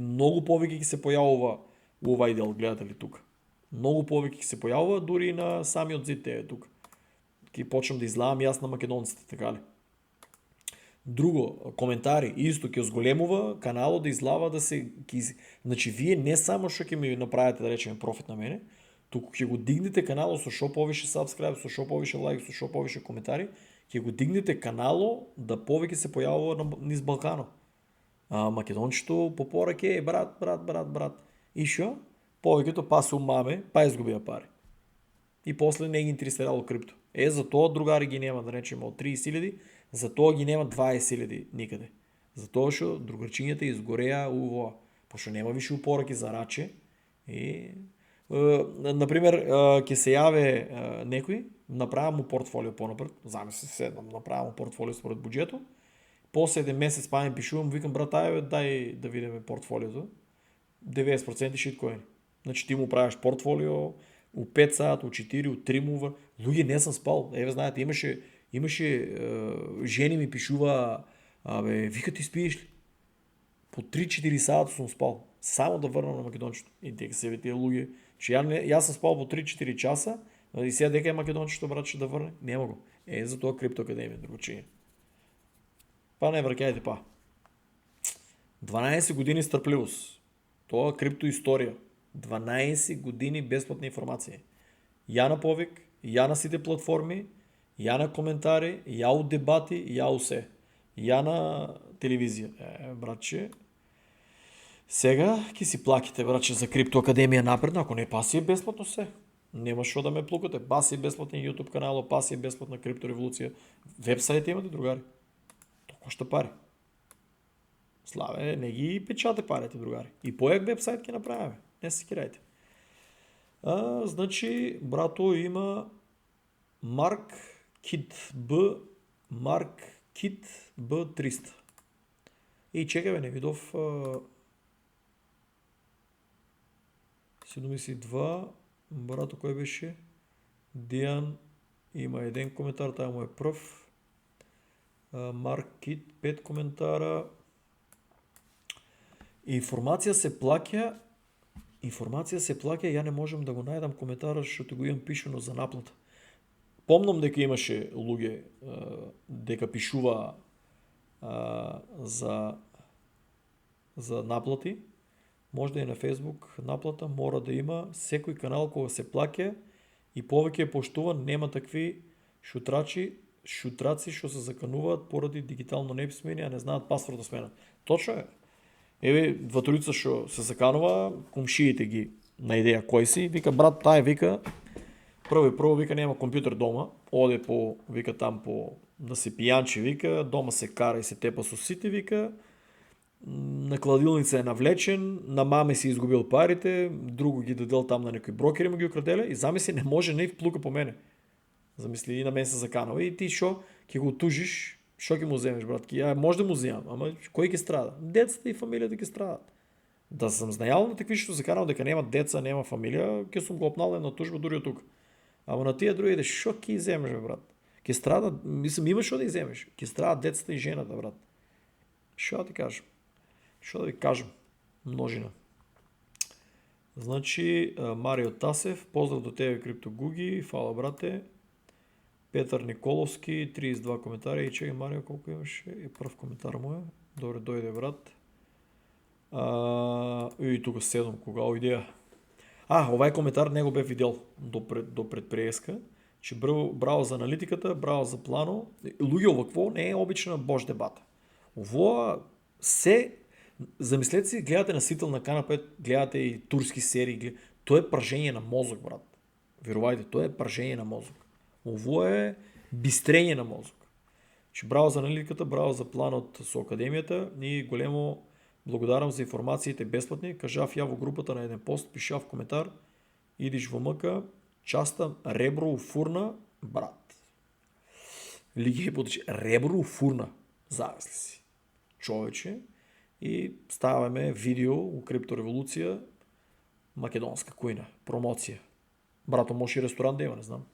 многу повеќе ќе се појавува у овај дел, гледате ли тука. Многу повеќе ќе се појавува, дури и на самиот зид е тука. Ќе почнам да излавам јас на македонците, така ли? Друго, коментари, исто ќе зголемува каналот да излава да се... Значи, вие не само што ќе ми направите, да речеме, профит на мене, туку ќе го дигнете каналот со шо повише subscribe, со шо повише лайк, со шо повише коментари, ќе го дигнете каналот да повеќе се појавува низ Балкано. Македончето по пораке е брат. И шо? Повеќето па се умаме, па изгубија пари. И после не ги интересирало крипто. За тоа другари ги нема, да речеме, од 30.000, за тоа ги нема 20.000 никаде. За тоа што другарчињата изгореа уво, пошто нема више упораки за раче. И например, ќе се јаве некој, направам му портфолио понапред, замисли се, направам му портфолио според буџетот, после един месец па ми пишувам, викам, брат, дай да видим портфолиото. 90% шиткоини. Значи ти му правиш портфолио, у 5 сата, у 4, у 3 мува. Луги, не съм спал. Знаете, имаше жени ми пишува, вика, ти спиеш ли? По 3-4 сата съм спал. Само да върна на македончето. И дека се тия луги. Че аз съм спал по 3-4 часа и сега дека е македончето, брат, ще да върне. Няма го. За това Криптоакадемия, другочиня. Па не въркайте па. 12 години стърпливост. Това е криптоистория. 12 години безплатна информация. Я на повик, я на сите платформи, я на коментари, я от дебати, я усе. Я на телевизия. Братче, сега ки си плаките, братче, за Криптоакадемия напред, ако не паси е безплатно все. Нема шо да ме плукате. Паси е безплатен YouTube канал, паси е безплатна криптореволюция. Вебсайт имате, другари. Толкова ще пари. Славе, не ги печате парите, другари. И поек вебсайт ки направяме. Не се кирайте. Значи, брато има Mark Kit B300. И чекай, бе, не видов 72, брато, кой беше? Диан, има един коментар, тая му е пръв. Mark Kit, 5 коментара. Информация се плаќа, я не можем да го најдам коментара, защото го имам пишено за наплата. Помнам дека имаше луѓе дека пишува за наплати. Може да е на Фейсбук наплата, мора да има секој канал кога се плаќа и повеќе е поштуван, нема такви шутраци што се закануваат поради дигитално неписмени, а не знаат пасворд да сменат. Точно е. Дваторица што се заканува, комшиите ги на идеја кој си, вика, брат, тај вика, прво вика, нема компјутер дома, оде вика там да се пијанчи, вика, дома се кара и се тепа со сите, вика, на кладилница е навлечен, на маме си изгубил парите, друго ги дадел там на некои брокери, му ги украделя и замисли, не може, не вплука по мене. Замисли, и на мен се заканава. И ти шо, ке го тужиш, шо ќе му вземеш, брат? Може да му вземам, ама кој ќе страда? Децата и фамилијата ќе страдат. Да съм знаел на такви што заканал дека нема деца, нема фамилија, ќе сум го опнал една тужба дури од тук. Ама на тие другите, шо ќе вземеш, брат? Ќе страда, мислам, има шо да вземеш. Ќе страдат децата и жената, брат. Шо да ти кажам? Шо да ви кажам? Множина. Значи, Марио Тасев, поздрав до тебе, Криптогуги, фала, брате. Петър Николовски, 32 коментари. И чекай, Марио, колко имаше? И пръв коментар му е. Добре, дойде, брат. И тук 7, кога идея. Овај коментар не го бе видел до предприеска, че браво за аналитиката, браво за плано. Луѓе, овакво не е обична бош дебата. Ово замислете си, гледате насител на канапе, гледате и турски серии. То е пражение на мозък, брат. Верувайте, то е пражение на мозък. Ово е бистрење на мозък. Браво за аналитиката, браво за планот со академията и големо благодарам за информациите безплатни. Кажав ја во групата на еден пост, пишав коментар, идиш во МК, часта ребро у фурна, брат. Лиги потече, ребро у фурна, зависли си. Човече, и ставаме видео у криптореволуција, македонска кујна, промоција. Брато, може и ресторант да има, не знам.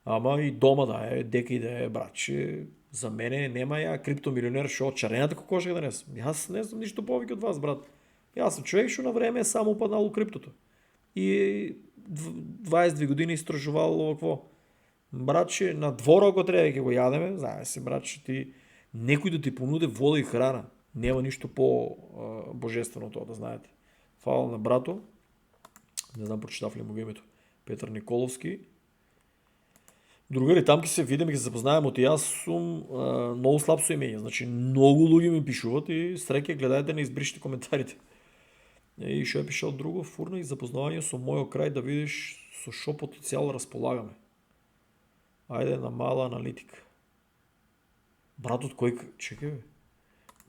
Ама и дома да е, дека и да е, братче, за мене нема ја криптомилионер шо чарената кокошка да несам. Аз не знам нищо повеќе од вас, брат. Аз съм човек што на време е само упаднал у криптото. И 22 години истражувал овакво. Братче, на двора ако треба ќе го јадеме, знаеш си, братче, ти некој да ти понуде вода и храна. Нема ништо по-божествено тоа, да знаете. Фала на брато. Не знам, прочитав ли му името. Петър Николовски. Другари, там ки се видим и ки се запознаем от и аз сум много слаб со имење. Значи, много луѓе ми пишуват и среќа гледайте не избришите коментарите. И шо е пишал друго, фурна и запознавање со мојот крај да видиш со шо потенцијал располагаме. Ајде на мала аналитика. Брат, од кој... Чекай, бе.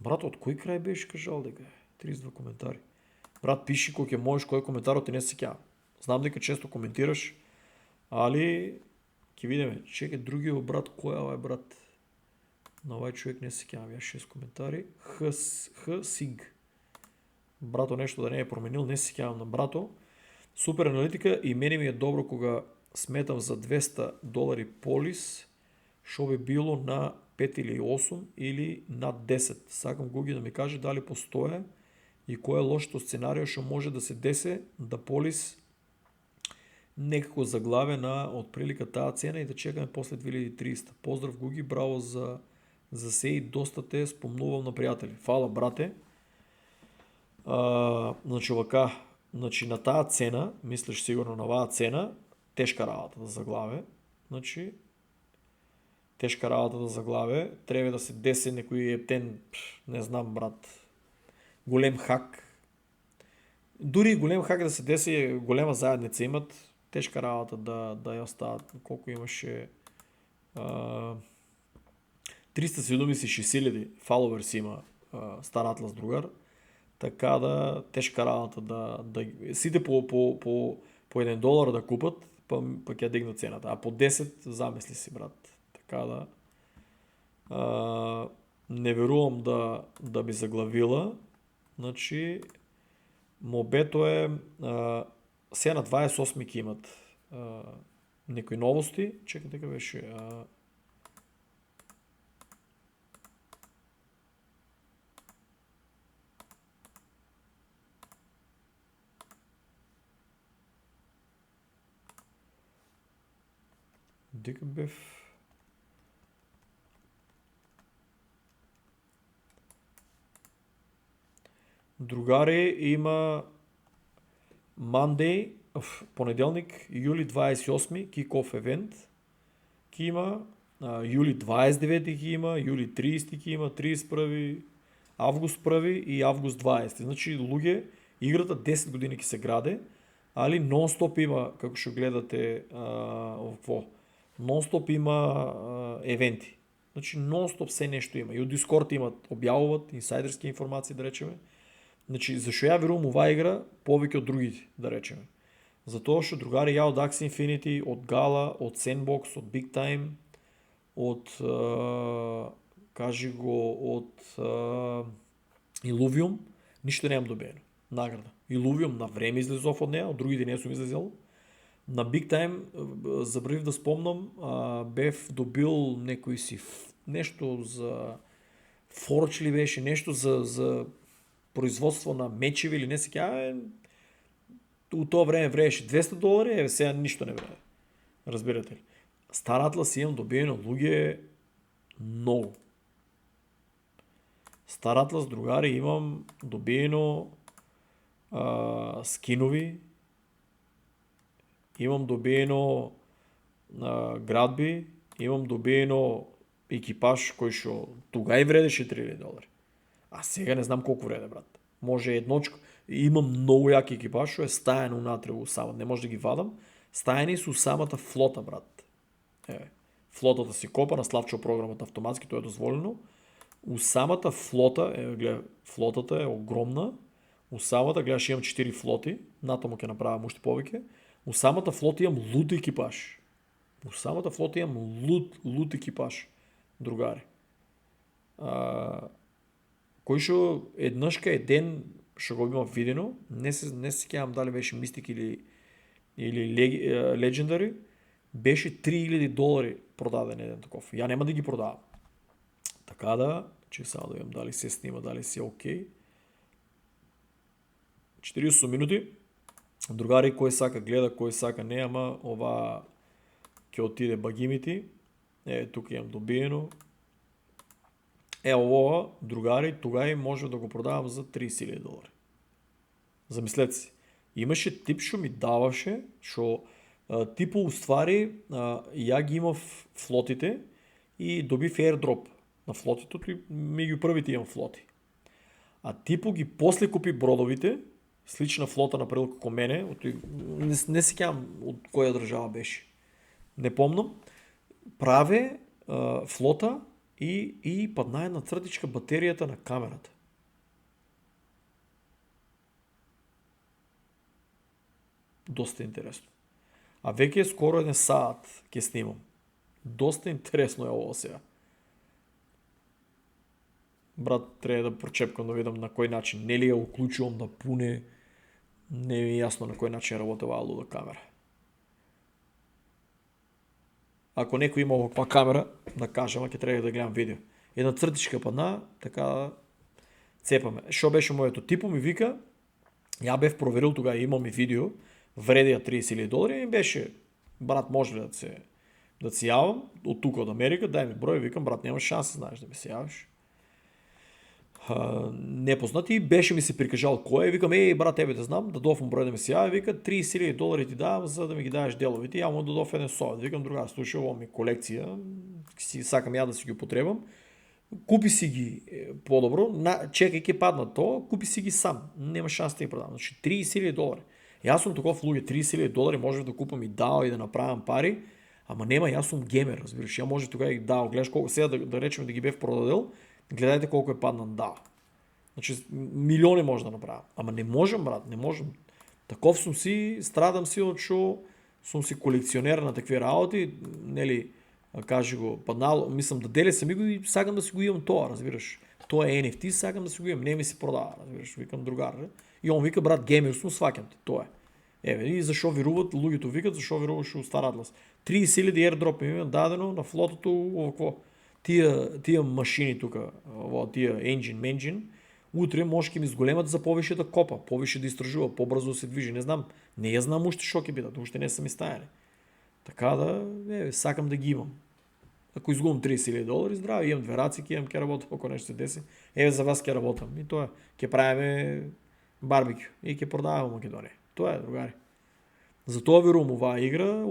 Брат, од кој крај беше кажал дека е? 32 коментари. Брат, пиши кој ќе можеш, кој коментарот ти не се сеќавам. Знам дека често коментираш, али ќе видиме. Чекай, другиот брат, кој е овај брат? На ovaj човек не се кява, 6 коментари. Сиг. Брато нещо да не е променил, не се кявам на брато. Супер аналитика и мене ми е добро кога сметам за $200 полис, що би било на 5 или 8 или над 10. Сакам Гуги да ми каже дали постоje и кое е лошото сценарио што може да се десе да полис некако заглаве на отприлика таа цена и да чекаме после 2300. Поздрав Гуги, браво за се и доста те спомнувам на пријатели. Фала брате. Значи овака, на таа цена, мислиш сигурно на оваа цена, тешка работа да заглаве. Значи тешка работа да заглаве, треба да се десе некој ептен, не знам брат, голем хак. Дури голем хак да се деси, голема заедница имат, тешка работа да ја остават. Колко имаше 376,000 followers има Стар Атлас другар, така да тешка работа да сите по $1 да купат, па ќе дигнат цената, а по 10 замисли си брат. Така да не верувам да би заглавила. Значи мобето е сега на 28 ки имат некои новости. Чекай, дека беше дека бев другари, има Monday, понеделник, юли 28 kick-off евент, ки има, юли 29 ки има, юли 30 ки има, 31, август 1 и август 20. Значи, луѓе, играта 10 години ки се граде, али нон-стоп има, како што гледате, нон-стоп има евенти. Значи, нон-стоп се нешто има. И од Discord имат, објавуват инсайдерски информации, да речеме. Значи, зашо ја верувам оваа игра повеќе од другите, да речеме. Затоа што другари ја од Axie Infinity, од Gala, од Sandbox, од Big Time, од кажи го, од Illuvium, ништо немам добиено. Награда. Illuvium на време излезов од неа, од другите не сум излезел. На Big Time, забравив да спомнам, бев добил некој си нешто за Forge ли беше, нешто за производство на мечеви или не се кја, у тоа време врееше $200, сега ништо не вреде. Разбирате ли? Стар Атлас имам добиено луѓе многу. Стар Атлас другари имам добиено скинови, имам добиено градби, имам добиено екипаж кој што тугај вредеше $3,000. А сега не знам колку вреде, брат. Може едночко. Имам многу јаки екипаж, што е стајано унатре у самата. Не може да ги вадам. Стајани су самата флота, брат. Флотата си копа на Славчо програмата автоматски, тоа е дозволено. У самата флота, гледа, флотата е огромна. У самата, гледаш, имам 4 флоти. Натаму ќе направам уште повеќе. У самата флота имам лут екипаж. У самата флота имам лут екипаж. Другари. Кој што еднашка е ден што го имам видено, не се кејам дали беше Мистик или Legendary, беше $3,000 продаден еден таков. Ја нема да ги продавам. Така да, че сега да видам дали се снима, дали се окей. 40 минути. Другари, кој сака гледа, кој сака не, ама ова ќе отиде багимити. Тука имам добиено. Ова, другари, тогај може да го продавам за $30,000. Замислете си. Имаше тип што ми даваше, што типо уствари ја ги имав флотите и добив airdrop на флотите и меѓу првите имам флоти. А типо ги после купи бродовите, слична флота направил како мене, не се кеам од која држава беше. Не помнам. Праве флота и падна една цртичка батеријата на камерата. Доста интересно. А веќе скоро еден саат ќе снимам. Доста интересно е ово сега. брат, трябва да прочепкам да видам на кој начин. Не ли ја уклучувам да пуне, не ми е ясно на кој начин работи оваа луда камера. Ако некој има оваква камера, да кажем, ќе треба да гледам видео. Една цртичка падна, така цепаме. Шо беше моето типо ми вика, ја бев проверил тога, имам и видео, вредија $30,000 и беше, брат, може ли да се јавам од тука од Америка, дај ми број, викам, брат, нема шанса, знаеш да ми се јавиш. Непознати, беше ми се прикажал кој е, викам, брат, тебе те знам, да дофам број да ми се јави, вика, $30,000 ти давам за да ми ги дадеш деловите, ја му да доф еден совет, викам, другар, слушай, ово ми колекција, сакам ја да си ги употребам, купи си ги по-добро, чекај ке паднат то, купи си ги сам, нема шанс да ги продам, значи $30,000. Јас сум таков луѓе, $30,000 можев да купам и дао и да направам пари, ама нема, јас сум геймер, разбираш, ја може тога и дао, гледаш колко, сега да речеме да ги бев продадел, гледајте колко е паднат дао. Значи, милиони може да направам. Ама не можам, брат, не можам. Таков сум си, страдам си од шо сум си колекционер на такви работи, нели, кажи го, паднало, мислам да деле сами го и сакам да си го имам тоа, разбираш. Тоа е NFT, сакам да си го имам, не ми се продава, разбираш, викам другар. И он вика, брат, геймер сум, сваќам те, тоа е. Еве, и зашо вируват, луѓето викат, зашо вируваш у Star Atlas. 30,000 airdrop ми дадено на флотото, овакво. Тие машини тука, тие engine, утре може ќе ми зголемат за повише да копа, повише да истражува, побрзо да се движи, не знам. Не ја знам уште шо ќе бидат, уште не са ми стајани. Така да, сакам да ги имам. Ако изгубам $30,000, здраво, имам две раци, ќе работам, ако нешто се деси. За вас ќе работам. И тоа, ќе правиме барбекю и ќе продаваме во Македонија. Тоа е, другари. Затоа верувам оваа игра,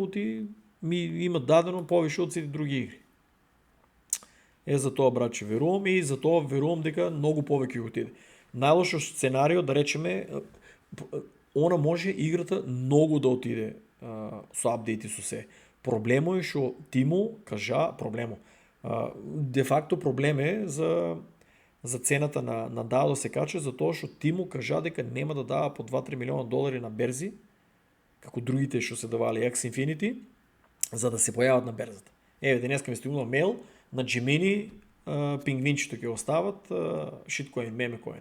ми има дадено повише од сите други игри. За тоа, братче, верувам и за тоа верувам дека многу повеќе го отиде. Најлошо сценарио, да речеме, она може играта многу да отиде со апдейти со се. Проблемо е што Тимо кажа, де факто проблем е за цената на DAO да се каче, затоа што Тимо кажа дека нема да дава по $2-3 милиона на берзи, како другите што се давали X Infinity, за да се појават на берзата. Денеска ми стигнува мейл, на Gemini пингвинчето ќе остават shitcoin, memecoin.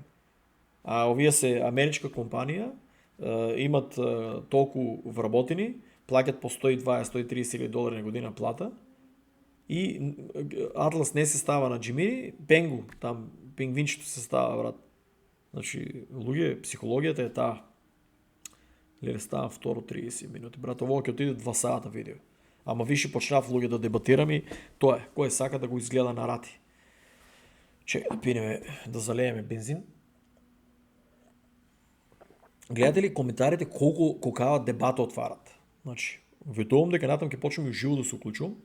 А овие се америчка компанија, имат толку вработени, плаќат по $120-130,000 на година плата и Atlas не се става на Gemini, Pengu, там пингвинчето се става, брат. Значи, луѓе, психологијата е таа. Леле, става второ 30 минути. Брат, ово ќе отиде 2 сата видео. Ама више почнав луѓе да дебатирам и тоа е, кој сака да го изгледа на рати. Чекај да пинеме, да залееме бензин. Гледате ли коментарите колкава дебата отварат? Значи, ветувам дека натам ќе почнем и живо да се уклучувам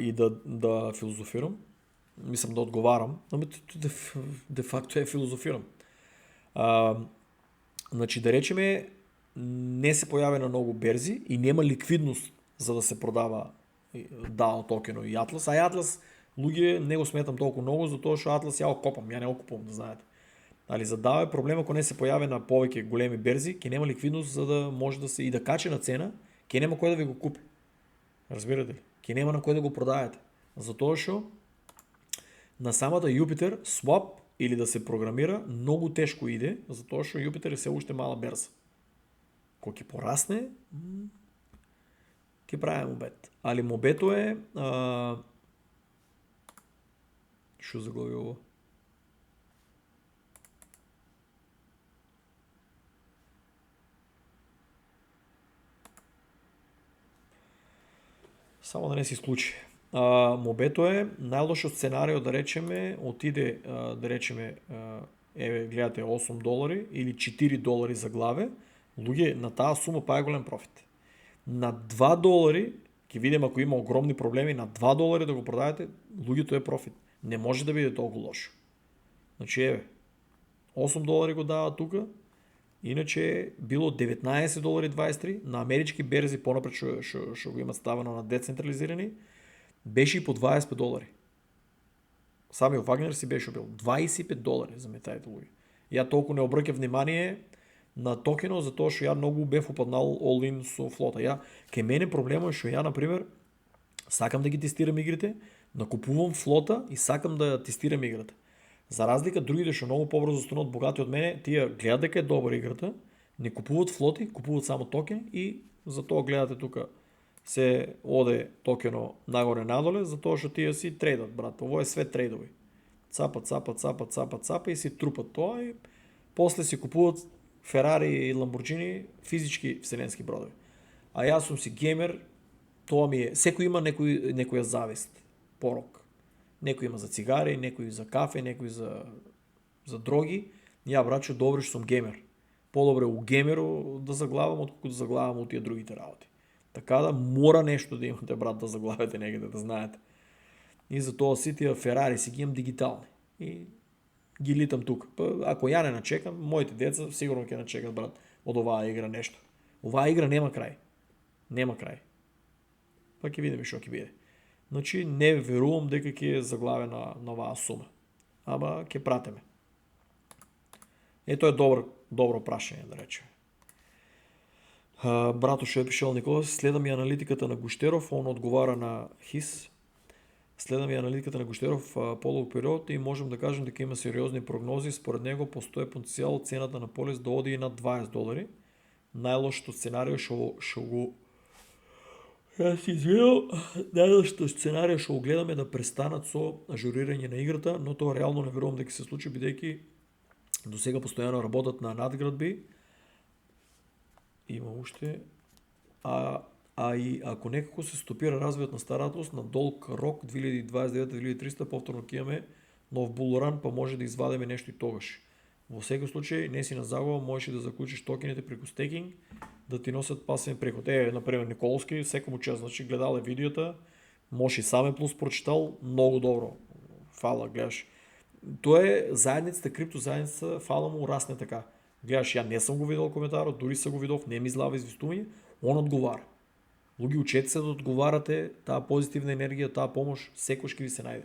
и да филозофирам. Мислам да одговарам, но де факто е филозофирам. Значи, да речеме, не се појави на многу берзи и нема ликвидност за да се продава DAO токено и Atlas. А Atlas, луѓе, не го сметам толку многу, затоа што Atlas ја окопам, ја не окупувам, да знаете. Али за DAO е проблем ако не се појави на повеќе големи берзи, ќе нема ликвидност за да може да се и да качи на цена, ќе нема кој да ви го купи. Разбирате ли? Ќе нема на кој да го продаете. Затоа што на самата Jupiter swap или да се програмира многу тешко иде, затоа што Jupiter е се уште мала берза. Кога ќе порасне, ќе правим мобет. Али мобето е... Шо заглави ово? Само да не се случи. Мобето е најлошо сценарио, да речеме, отиде, да речеме, гледате $8 или $4 за главе, луѓе, на таа сума па е голем профит. На $2, ќе видим ако има огромни проблеми, на $2 да го продадете, луѓето е профит. Не може да биде толку лошо. Значи, $8 го дава тука, иначе било $19.23 на амерички берзи, понапред што го имат ставено на децентрализирани, беше и по $25. Самиот Вагнер си беше бил $25, заметајте луѓе. Ја толку не обрќа внимание на токено, затоа што ја многу бев упаднал all-in со флота. Ке мене проблемот е што ја, например, сакам да ги тестирам игрите, Накупувам флота и сакам да тестирам играта. За разлика другите што многу побрзо станат богати од мене, тие гледат дека е добра играта, не купуват флоти, купуват само токен и затоа гледате тука се оде токено нагоре надоле, затоа што тие си трейдат, брат. Ово е све трейдови. Цапат и си трупат тоа и после си купуват Ферари и Ламборджини физички вселенски бродови. А јас сум си геймер, тоа ми е, секој има некоја завист, порок. Некој има за цигари, некој за кафе, некој за дроги. Ја, брачо, добро што сум геймер. Подобре у геймеру да заглавам, отколку да заглавам у тие другите работи. Така да мора нешто да имате, брат, да заглавате негде, да знаете. И затоа си тие Ферари си ги имам дигитални. И ги литам тука. Ако ја не начекам, моите деца сигурно ќе начекат, брат, од оваа игра нешто. Оваа игра нема крај. Нема крај. Па ќе видиме што ќе биде. Значи не верувам дека ќе заглавена на оваа сума. Ама ќе пратиме. Ето е добро прашање, да речеме. Брато што е пишал Николас, следам и аналитиката на Гуштеров, он одговара на ХИС. Следам и аналитиката на Гуштеров по-долг период и можем да кажем дека има сериозни прогнози. Според него постои потенцијал цената на полис да оди и над $20. Најлошото сценарио што го Јас извинувам, најлошото сценарио што го гледаме да престанат со ажурирање на играта, но тоа реално не верувам дека се случи, бидејќи до сега постојано работат на надградби. Има уште. А и ако некако се стопира развојот на старателност на долг рок 2029-2300, повторно ќе имаме нов булран, па може да извадиме нешто и тогаш. Во секој случај, не си на загуба, можеш да заклучиш токените преку стекинг, да ти носат пасивен приход. Например, Николовски, секому чест, значи гледал е видеото, може и саме плюс прочитал, многу добро. Фала, гледаш. Тоа е заедницата, крипто заедница, фала му расне така. Гледаш, ја не сум го видел коментарот, дури се го видов, не ми излава известување, он одговара. Луѓе, учете се да одговарате, таа позитивна енергија, таа помош, секој ќе ви се најде.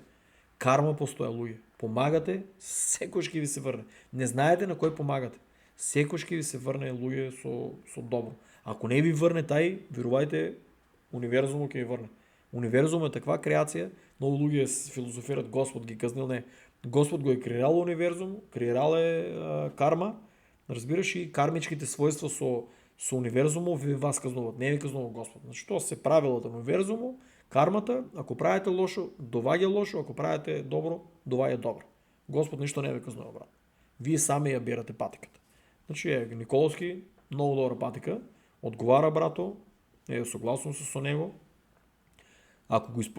Карма постоја, луѓе. Помагате, секој ќе ви се врне. Не знаете на кој помагате. Секој ќе ви се врне, луѓе, со добро. Ако не ви врне тај, верувајте, универзумот ќе ви врне. Универзумот е таква креација, многу луѓе филозофират Господ ги казнил, не. Господ го е креирал универзум, креирал е карма, разбираш, и кармичките својства со универзумот ви вас казнуват, не ви казнува Господ. Значи тоа се правилата на универзумот, кармата, ако правите лошо, доваѓа лошо, ако правите добро, доваѓа добро. Господ ништо не ви казнува, брат. Вие сами ја берате патиката. Значи Николовски, многу добра патика, одговара, брато, согласувам се со него.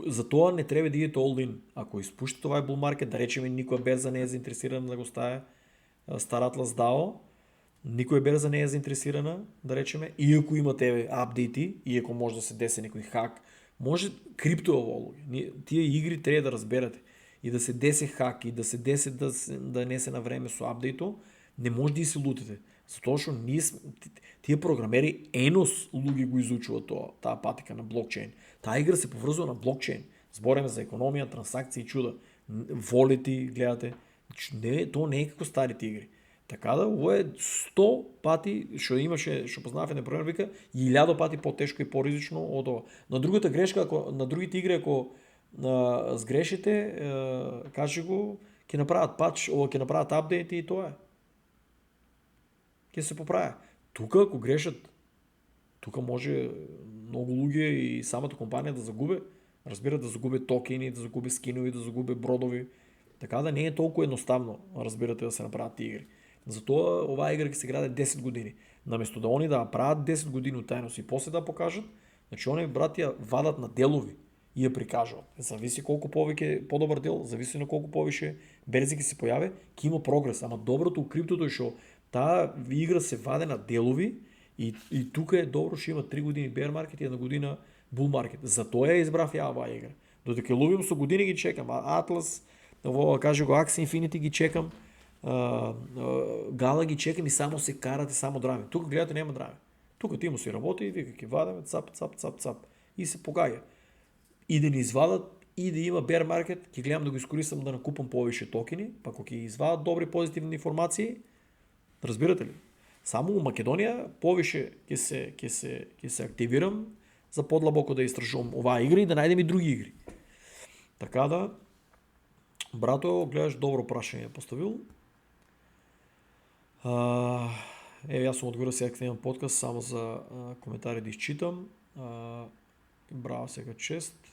За тоа не треба да идете all in. Ако испуштите овај bull market, да речеме никоја берза не е заинтересирана да го стае Star Atlas DAO, никоја берза не е заинтересирана, да речеме, иако имате апдейти, иако може да се деси некој хак, може крипто ово, тие игри треба да разберете. И да се деси хак, и да се деси да не се на време со апдейту, не може да и се лутите. Затоа што тие програмери енос луѓе го изучуваат таа патика на блокчейн. Таа игра се поврзува на блокчейн. Збориме за економија, трансакции, чуда. Волети, гледате. Тоа не е како старите игри. Така да, ово е 100 пати, што имаше, што познавав еден програм, вика, 1000 пати потешко и поризично од ова. На другата грешка, на другите игри, ако сгрешите, кажи го, ќе направат патч, ќе направат апдейт и тоа е. Ќе се поправи. Тука, ако грешат, тука може многу луѓе и самата компанија да загубе, разбира, да загубе токени, да загубе скинови, да загубе бродови. Така да не е толку едноставно, разбирате, да се направат тие игри. Затоа оваа игра ќе се граде 10 години. Наместо да они да прават 10 години тајност и после да покажат, значи они брати ја вадат на делови и ја прикажуваат. Зависи колку повеќе подобар дел, зависи на колку повише берзи ќе се појави, ќе има прогрес. Ама доброто у криптото е што таа игра се ваде на делови и тука е добро што има 3 години bear market и 1 година bull market. Затоа ја избрав ја оваа игра. Додека ловим со години ги чекам, Atlas, каже го Axie Infinity ги чекам, Гала ги чекам и само се карате, само драми. Тука гледате нема драми. Тука ти му си работи и вика ќе вадеме цап и се погаѓа. И да ни извадат и да има bear market, ќе гледам да го искористам да накупам повише токени, па ако ќе извадат добри позитивни информации, разбирате ли? Само у Македонија повише ќе се активирам за подлабоко да истражувам оваа игра и да најдем и други игри. Така да, брато, гледаш, добро прашање е поставил. Аз съм отгоре сега имам подкаст само за коментари да изчитам. Браво сега чест.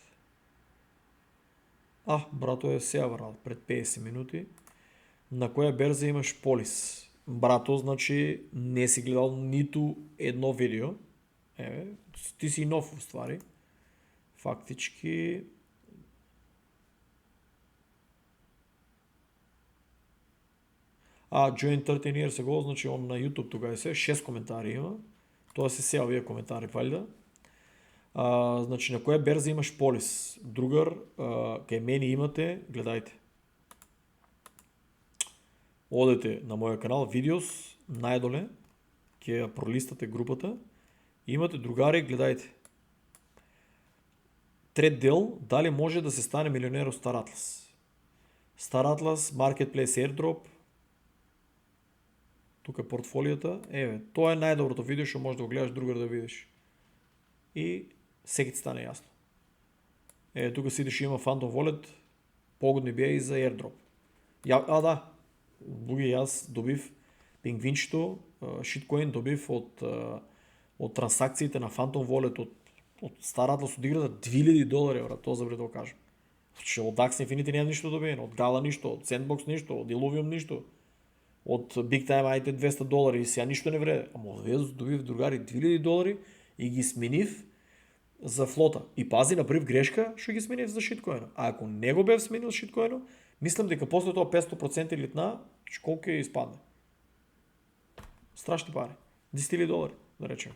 Брато е сега върнал пред 50 минути. На коя берза имаш полис? Брато, значи не си гледал нито едно видео. Ти си нов в ствари. Фактички... Join 13 years ago, значи он на YouTube тогава се 6 коментари има. Това се сел вие коментари, валида. Значи на коя берза имаш полис? Другар, кај мене имате, гледайте. Одете на моя канал, видеос, најдоле, ќе ја пролистате групата. Имате другари, гледайте. Трет дел, дали може да се стане милионер от Star Atlas? Star Atlas, Marketplace, Airdrop. Тук е портфолијата. Тоа е најдоброто видео што можеш да го гледаш, другар да видиш. И секи ти стане јасно. Тука сидиш има Phantom Wallet, погодни бија и за Airdrop. Да, луѓе, јас добив пингвинчето, шиткоин добив од трансакциите на Phantom Wallet од Star Atlas од играта $2000, брат, тоа забрав да го кажам. Од Axie Infinity нема ништо добиено, од Gala ништо, од Sandbox ништо, од Illuvium ништо, од Big Time IT $200 и сега ништо не вреде. Ама добив другари $2000 и ги сменив за флота. И пази, направив грешка, што ги сменив за шиткоина. А ако не го бев сменил шиткоина, мислам дека после тоа 500% литна, колку ќе испадне. Страшни пари. $10,000, да речем.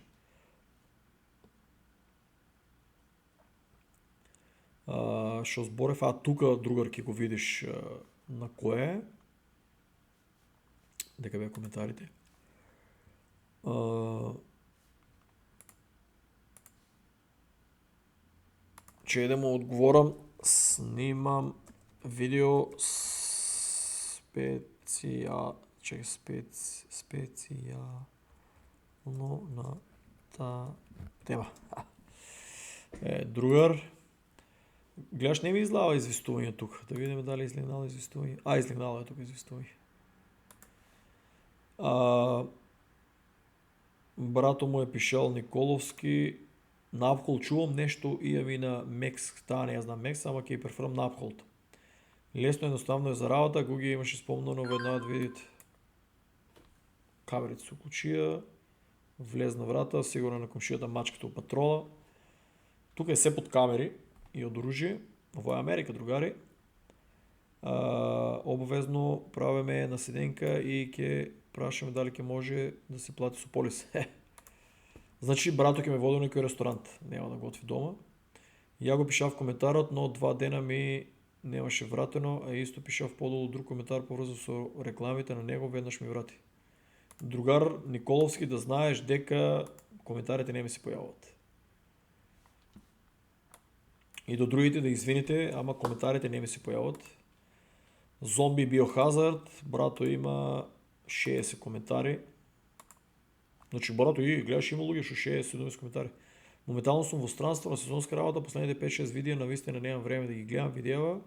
Што зборев, тука другар ќе го видиш на кое е. Дека беа коментарите. Че да му одговорам, снимам видео специјално на таа тема. Другар, гледаш, не ми излава известување тук. Да видиме дали излегнало известување. Излегнало е тук известување. Брато му е пишал Николовски. На Uphold чувам нешто и и на Мекс, не ја знам Мекс, ама ќе ја преферам на Uphold. Лесно, едноставно е за работа, го ги имаше спомнано веднага да видите. Камерите со кучија, влезна врата, сигурно на комшијата мачката у патрола. Тука е се под камери и од оружје. Во Америка, другари. Обавезно правиме наседенка и ќе прашаме дали ќе може да се плати со полис. Значи, брато ќе ме води некој ресторант, нема да готви дома. Ја го пишав коментарот, но 2 дена ми немаше вратено, а исто пишав подолу друг коментар поврзан со рекламите на него, веднаш ми врати. Другар Николовски, да знаеш дека коментарите не ми се појават. И до другите да извините, ама коментарите не ми се појават. Зомби Биохазард, брато има 60 коментари. Значи, брато, гледаш, има луѓе што 60-70 коментари. Моментално сум во странство на сезонска работа, последните 5-6 видеа навистина немам време да ги гледам видеа,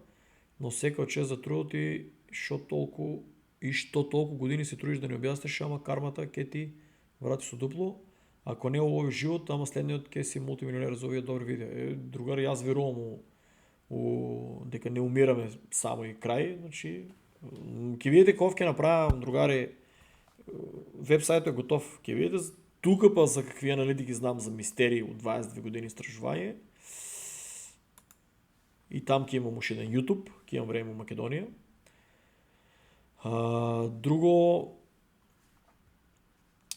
но секој чест за трудот и што толку години се трудиш да ни објасниш, ама кармата ќе ти врати со дупло. Ако не овој живот, ама следниот ќе си мултимилионер за овие добри видеа. Другари, јас верувам дека не умираме само и крај, значи ќе видите ков ќе направам, другари. Вебсајтот е готов. Ќе видите тука па за какви аналитики знам за мистерии од 22 години истражување. И там ќе имам уште еден YouTube, ќе имам време во Македонија. Друго,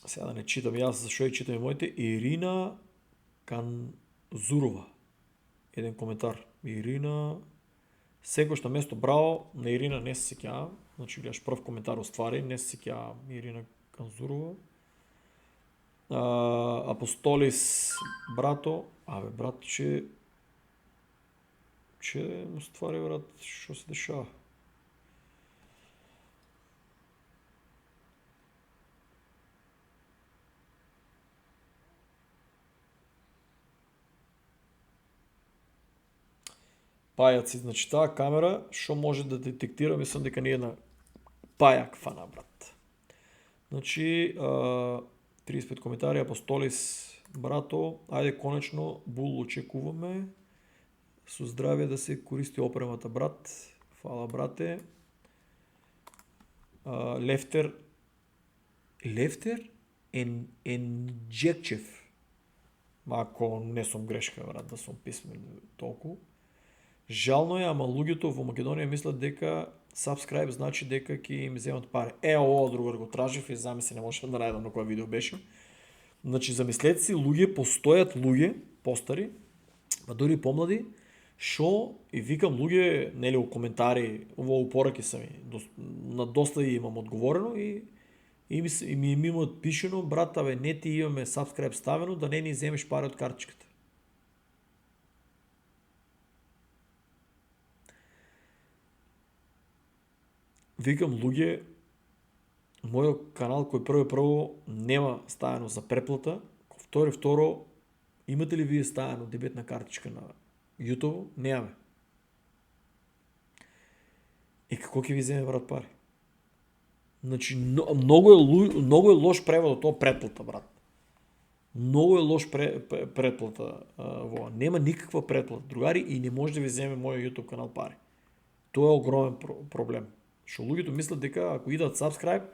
сега да не читам јас, зашо ја читам и моите, Ирина Канзурова. Еден коментар. Ирина, секој што место браво, на Ирина не се сеќавам. Значи, гледаш прв коментар оствари, не се сеќавам Ирина Канзурова. Апостолис, брато, брат, че оствари, брат, што се дешава? пајаци. Значи таа камера што може да детектира, мислам дека не е на пајак фана, брат. Значи 35 коментари, Апостолис, брато, ајде конечно, Бул очекуваме. Со здравје да се користи опремата, брат. Фала, брате. Лефтер Енджекчев. Ако не сум грешка, брат, да сум писмен толку. Жално е, ама луѓето во Македонија мислат дека subscribe значи дека ќе им земат пари. Ово другар го тражив и замисли не можам да најдам на кој видео беше. Значи замислете си, постојат луѓе, постари, па дури помлади, шо и викам луѓе, нели у коментари, во упораки са ми, на доста имам одговорено и ми имаат пишено, брат, не ти имаме subscribe ставено, да не ни земеш пари од картичката. Викам луѓе, мојот канал кој прво нема ставено за преплата, второ, имате ли вие ставено дебетна картичка на YouTube? Немаме. И како ќе ви земе, брат, пари? Значи, многу е лош превод тоа претплата, брат. Многу е лош претплата во. Нема никаква претплата, другари, и не може да ви земе мојот YouTube канал пари. Тоа е огромен проблем. Што луѓето мислат дека ако идат subscribe,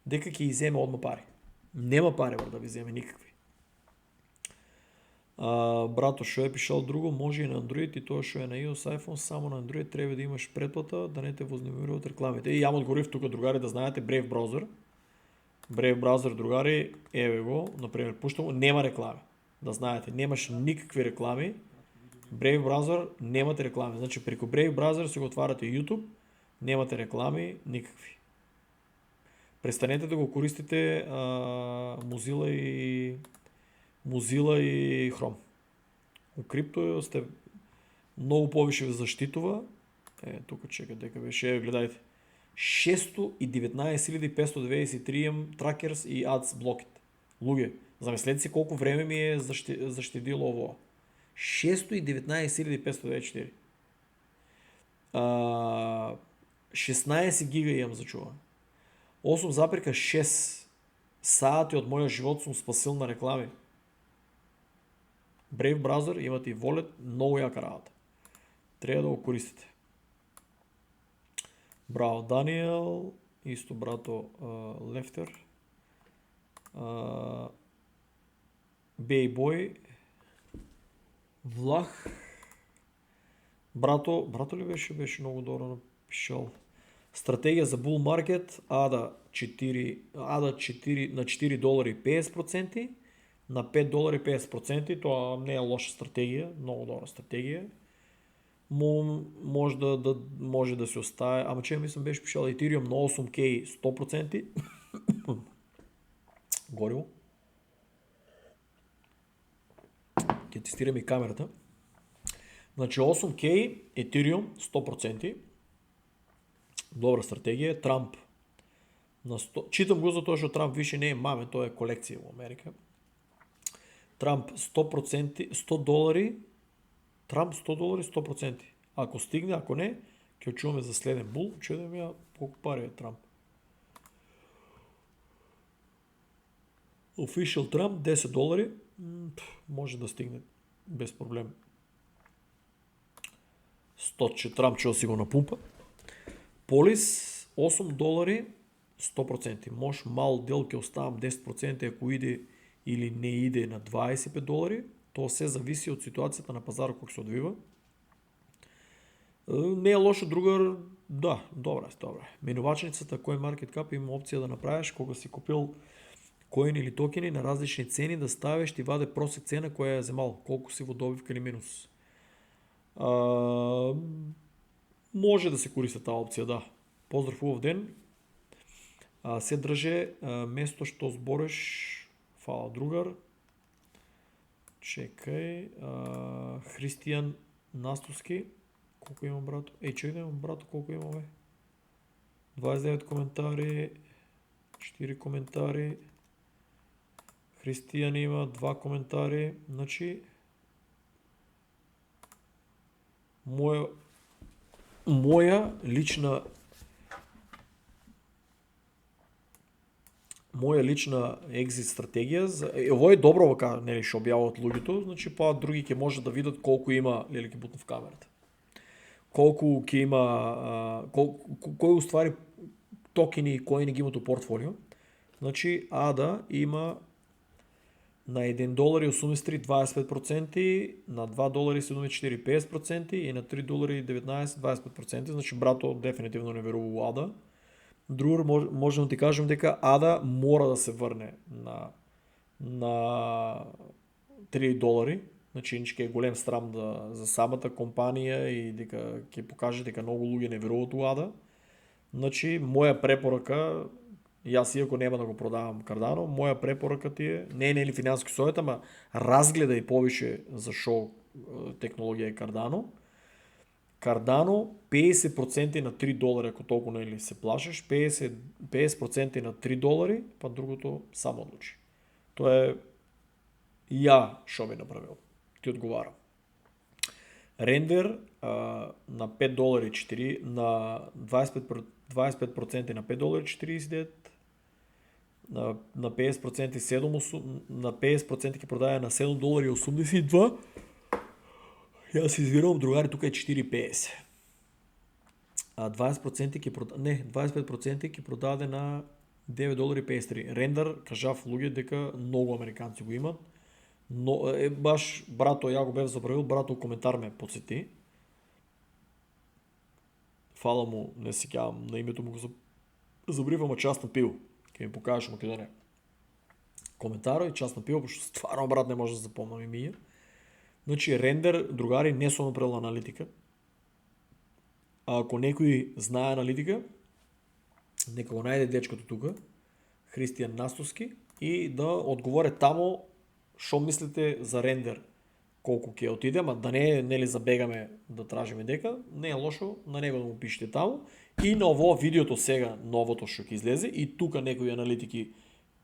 дека ќе иземе одма пари. Нема пари, брат, да ви земе никакви. Брато, што е пишал друго, може и на Android и тоа што е на iOS, iPhone, само на Android треба да имаш претплата, да не те вознемируваат рекламите. И јам одговорив тука, другари, да знаете, Brave Browser. Brave Browser, другари, еве го, например, пуштам го, нема реклами. Да знаете, немаш никакви реклами. Brave Browser немате реклами. Значи, преку Brave Browser си го отварате YouTube, немате реклами, никакви. Престанете да го користите Mozilla и Chrome. У крипто сте многу повише заштитува. Тука чека дека беше, гледајте. 619.593 имам тракерс и ads блокит. Луѓе, замислете си колку време ми е заштедило ово. 619.594. 16 гига имам зачуван. 8,6 сати од мојот живот сум спасил на реклами. Brave Browser, имате и Wallet, многу јака работа. Треба да го користите. Браво, Даниел, исто брато Лефтер. Бейбой, Влах. Брато ли беше многу добро напишал. Стратегија за bull market, ADA 4 на $4.50%, на $5.50%, тоа не е лоша стратегија, многу добра стратегија. Може да се остави, ама че мислам беше пишал Ethereum на 8K 100%. Гориво. Ќе тестирам и камерата. Значи 8K Ethereum 100%. Добра стратегија. Трамп на 100. Читам го за тоа што Трамп више не е мамен, тоа е колекција во Америка. Трамп 100%, $100. Трамп $100 100%. Ако стигне, ако не, ќе очуваме за следен бул, чудам ја колку пари е Трамп. Official Трамп $10. Може да стигне без проблем. 100 че Трамп ќе си го напумпа. Полис $8 100%. Може мал дел ќе оставам 10% ако иде или не иде на $25. Тоа се зависи од ситуацијата на пазарот кој се одвива. Не е лошо, другар, да, добра. Менувачницата CoinMarketCap има опција да направиш кога си купил коин или токени на различни цени да ставиш, ти ваде просек цена која е земал, колку си во добивка или минус. Може да се користи таа опција, да. Поздрав, убав ден. Се држе место што збориш, фала другар. Чекај, Христијан Настовски, колку имам брато? Чекај да имам брато, колку имаме? 29 коментари, 4 коментари, Христијан има 2 коментари, значи моја лична екзит стратегија ово е добро вака, нели, што објавуваат луѓето, значи па други ќе може да видат колку има, леле ќе бутнав камерата. Колку ќе има кој уствари токени и коини ги имат у портфолио. Значи ADA има на $1.83 25%, на $2.74 50% и на $3.19 25%. Значи брато дефинитивно не верува у ADA. Другор можем да ти кажем дека ADA мора да се врне на $3. Значи инче е голем срам за самата компанија и дека ќе покаже дека многу луѓе не веруваат у ADA. Значи моја препорака, јас иако нема да го продавам Cardano, моја препорака ти е, не е нели финансиски совет, ама разгледај повише за шо технологија е Cardano. Cardano 50% на $3, ако толку нели се плашиш, 50% на $3, па другото само одлучи. Тоа е ја шо би направил. Ти одговарам. Рендер на $5.4 на 25% на $5.49, на 50% 7, на 50% ќе продаде на $7.82. Јас се извинувам, другари, тука е 4.50. А 20% ќе продаде, не, 25% ќе продаде на $9.53. Рендер, кажав луѓе дека многу американци го имат. Но баш брато, ја го бев забравил, брато коментар ме подсети. Фала му, не се сеќавам на името му, го забривам, а част на пиво. Ќе ми покажеш Македонија. Коментаро и част на пиво, пошто стварно брат не може да запомнам имиња. Значи рендер, другари, не сум направил аналитика. А ако некој знае аналитика, нека го најде дечкото тука, Христијан Настоски, и да одговоре тамо што мислите за рендер, колку ќе отиде, ама да не нели забегаме да тражиме дека, не е лошо на него да му пишете таму. И на ово видеото сега, новото што ќе излезе, и тука некои аналитики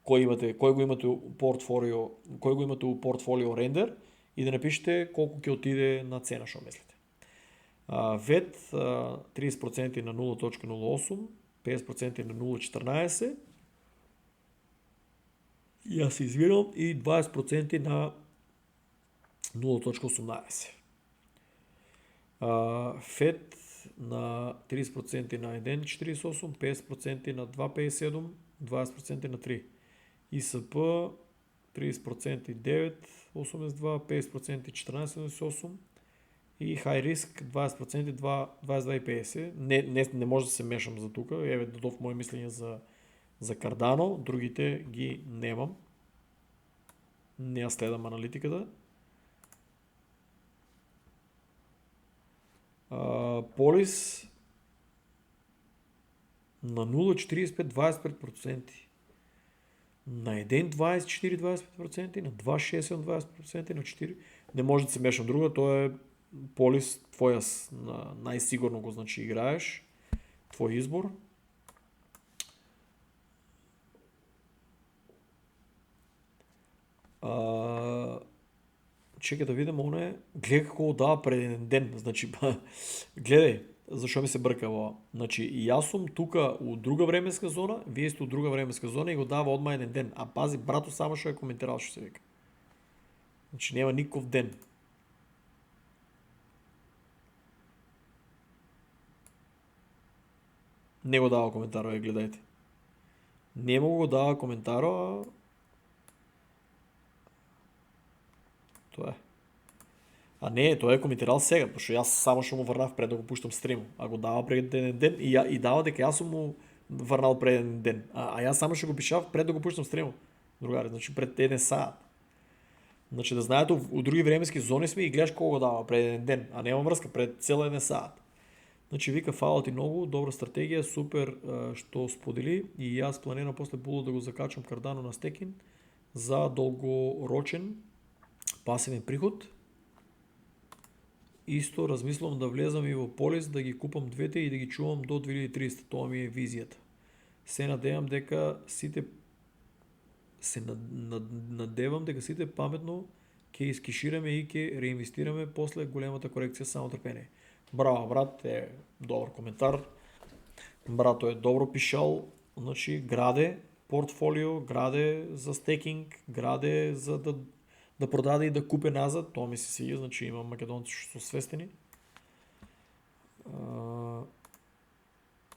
кој го имате у портфолио рендер, и да напишете колку ќе отиде на цена, што мислите. ВЕТ 30% на 0.08, 50% на 0.14, јас се извинувам, и 20% на 0.18. ФЕД на 30% на 1.48, 50% на 2.57, 20% на 3. ИСП 30% 9.82, 50% 14.88 и high risk 20% 22.50. Не може да се мешам за тука. Еве дадов моje мислење за Cardano, другите ги немам. Не ја следам аналитиката. Полис на 0.45 25%, на 1.24 25%, на 2.60 20%, на 4. Не може да се мешам друга, тоа е полис твоја, најсигурно го значи играеш, твој избор. Чекай да видам, оне, гледа како го дава пред еден ден, значи, гледај, зашо ми се брка ова. Значи, јас сум тука у друга временска зона, вие сте у друга временска зона и го дава одма еден ден. А пази, брато само што е коментирал, што се вика. Значи, нема никаков ден. Не го дава коментаро, гледајте. Не му го дава коментаро, тоа е. А не, тоа е коментирал сега, пошто јас само што му врнав пред да го пуштам стриму. А го дава пред еден ден и дава дека јас сум му врнал пред еден ден. А јас само што го пишав пред да го пуштам стриму. Другари, значи пред еден саат. Значи да знаете, у други временски зони сме и гледаш кога го дава пред еден ден, а нема врска пред цел еден саат. Значи вика, фала ти многу, добра стратегија, супер што сподели, и јас планирам после Було да го закачам Cardano на стекин за долгорочен пасивен приход. Исто размислувам да влезам и во Полис, да ги купам двете и да ги чувам до 2300. Тоа ми е визијата. Се надевам дека сите паметно ќе искишираме и ќе реинвестираме после големата корекција, само трпение. Браво, брат, добър коментар. Брато е добро пишал, значи граде портфолио, граде за стейкинг, граде за да продаде и да купи назад, то ми се сиги, значи има македонци, що са свестени.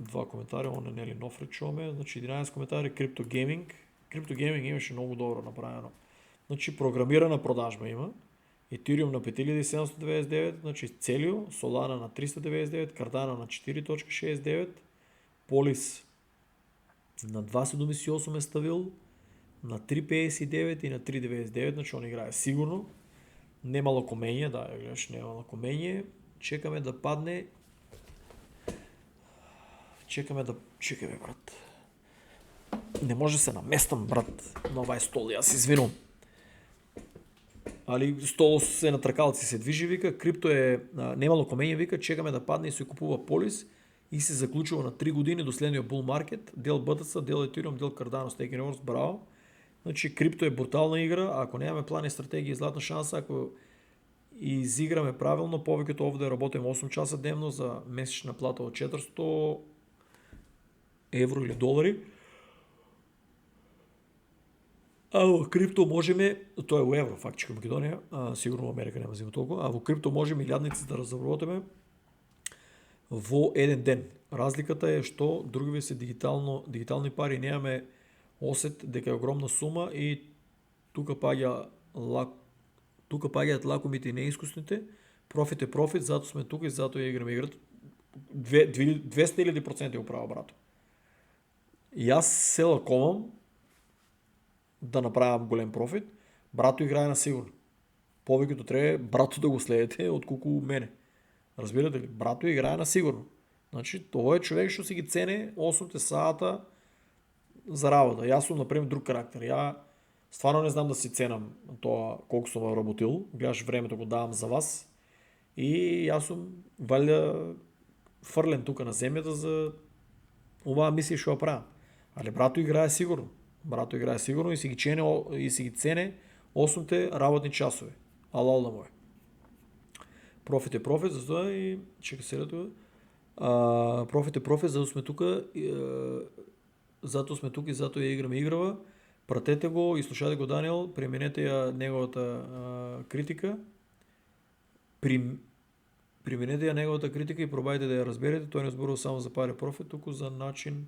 Два коментаря, он е нели нов речуваме, значи 11 коментари, криптогейминг. Криптогейминг имаше много добро направено. Значи програмирана продажба има. Ethereum на 5799, значи Celio, Solana на 399, Cardano на 4.69, Polis на 2.78 е ставил, на 3.59 и на 3.99, значи он играе сигурно. Нема лакомение, да, гледаш, нема лакомение. Чекаме да падне. Чекаме, брат. Не може да се наместам, брат, на ovaj стол, аз извинам. Али стол се на тракалци се движи, вика, крипто е, нема лакомение, вика, чекаме да падне и се купува Полис и се заключва на 3 години до следния bull market, дел BTC, дел Ethereum, дел Cardano, Staking Rewards, браво. Значи крипто е брутална игра, ако нямаме план и стратегия и златна шанса, ако изиграме правилно, повечето овде работим 8 часа дневно за месечна плата от 400 евро или долари. В крипто можем, то е евро, фактически в Македония, сигурно в Америка няма взима толкова, в крипто можем милиардници да разработиме во еден ден. Разликата е, што други се дигитални пари немаме осет дека е огромна сума и тука паѓаат лакомите и неискусните. Профит е профит, зато сме тука и зато ја играме играта. 200,000% управа, брато. И аз се лаковам да направям голем профит, брато играе на сигурно. Повечето трябва брато да го следите, отколко мене. Разбирате ли? Брато играе на сигурно. Значи, това е човек, що си ги цене 8 саата за работа. Аз съм, например, друг характер. Я стварно не знам да си ценам това, колко съм работил. Гледаш, времето го давам за вас. И аз съм валя фърлен тук на земята за това мисля, ще я правя. Али брато играе сигурно. Брато играе сигурно и си ги цене 8 работни часове. Алал да му е. Профит е профит, затова и чекай сега това. Профит е профит, зато сме тук. Зато сме тук и зато я играме играва. Пратете го и слушайте го Даниел, применете я неговата критика. Применете я неговата критика и пробайте да я разберете. Той не зборува само за пари профит, тук за начин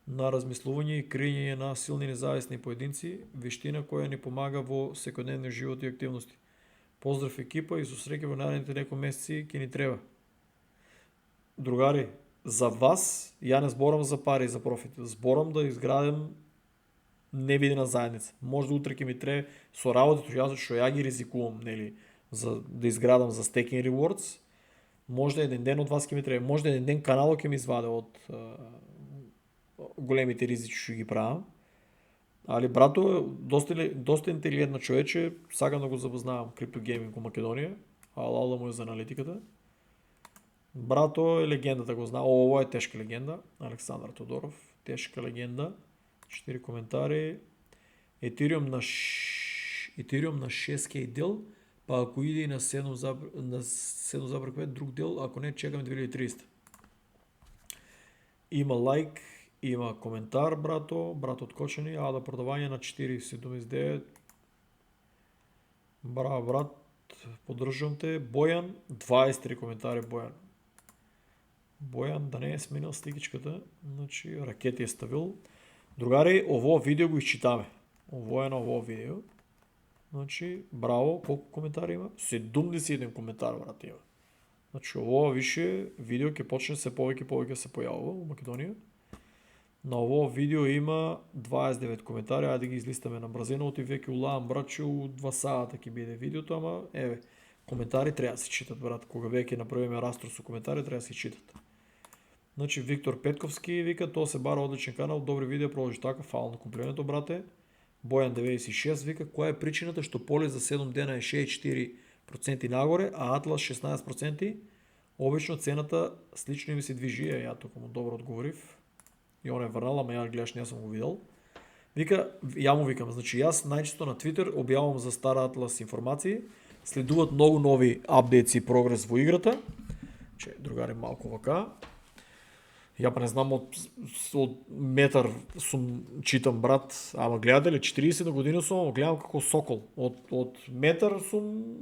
на размислување и креирање на силни независни поединци, вештина која ни помага во секојдневниот живот и активности. Поздрав екипа и со среќа во наредните некои месеци ќе ни треба. Другари, за вас ја не зборам за пари и за профит. Зборам да изградам невидена заедница. Може да утре ќе ми треба со работите што ја ги ризикувам, нели, за да изградам за Staking Rewards. Може да еден ден од вас ќе ми треба, може да еден ден каналот ќе ми изваде од големите ризици што ги правам. Али брато е доста интелигентно човече, сакам да го запознавам криптогейминг во Македонија, алала му е за аналитиката. Брато е легендата, го знам. Ова е тешка легенда. Александър Тодоров, тешка легенда. 4 коментари. Ethereum на 6K дел, па ако иде и на 7,5 друг дел, ако не чекаме 2030. Има лайк, има коментар, брато откочени, да продавање на 4,79. Браво, брат, поддржам те. Бојан, 23 коментари, Бојан, да не е сменил сликичката, значи ракети е ставил. Другари, ово видео го изчитаме. Ово е на ово видео. Значи, браво, колко коментари има? 71 коментар, брат, има. Значи, ово више видео ќе почне се повеќе се појавува во Македонија. На ово видео има 29 коментари, ајде ги излистаме на брзина, и веќе улавам, браче, у 2 сата ќе биде видеото, ама еве, коментари треба да се читат, брат. Кога веќе направиме растор со коментари, треба да се читат. Значи, Виктор Петковски вика, то се бара одличен канал, добри видео, продолжи така, фал на комплиментот, брате. Бојан 96 вика, која е причината што Поле за 7 дена е 64% нагоре, а Атлас 16%? Обично цената слично ми се движи, ја тука му добро одговорив. И он е врнал, ама ја гледаш, не сум го видел. Вика, ја му викам, значи јас најчесто на Twitter објавам за Стара Атлас информации, следуваат многу нови апдейтси и прогрес во играта. Че, другари, малку вака. Ја па не знам од метар сум читам брат, ама гледате ли 40 години сум, гледам како сокол. Од метар сум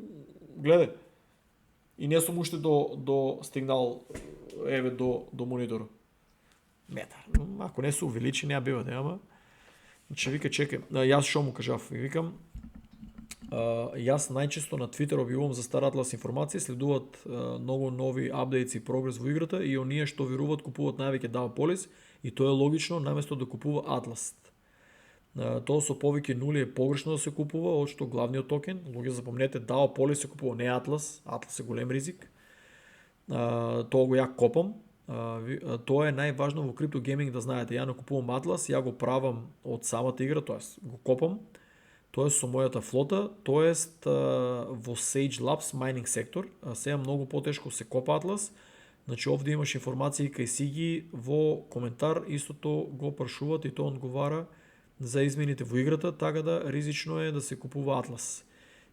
гледај. И не сум уште до стигнал еве до мониторот. Метар. Ако не се увеличи, не бива да ама. Значи вика чекај, јас што му кажав, викам, јас најчесто на Твитер објавувам за Star Atlas информации, следуваат многу нови апдейтс и прогрес во играта и оние што веруваат купуваат највеќе DAO Polis и тоа е логично наместо да купува Atlas. Тоа со повеќе нули е погрешно да се купува, од што главниот токен, луѓе запомнете, DAO Polis се купува, не Atlas, Atlas е голем ризик. Тоа го ја копам. Тоа е најважно во криптогейминг да знаете. Ја не купувам Atlas, ја го правам од самата игра, тоест го копам. Тоест со мојата флота, тоест во Sage Labs mining сектор, сега многу потешко се копа Atlas. Значи овде имаш информации кај Сиги во коментар, истото го прашуваат и тоа одговара за измените во играта, така да ризично е да се купува Atlas.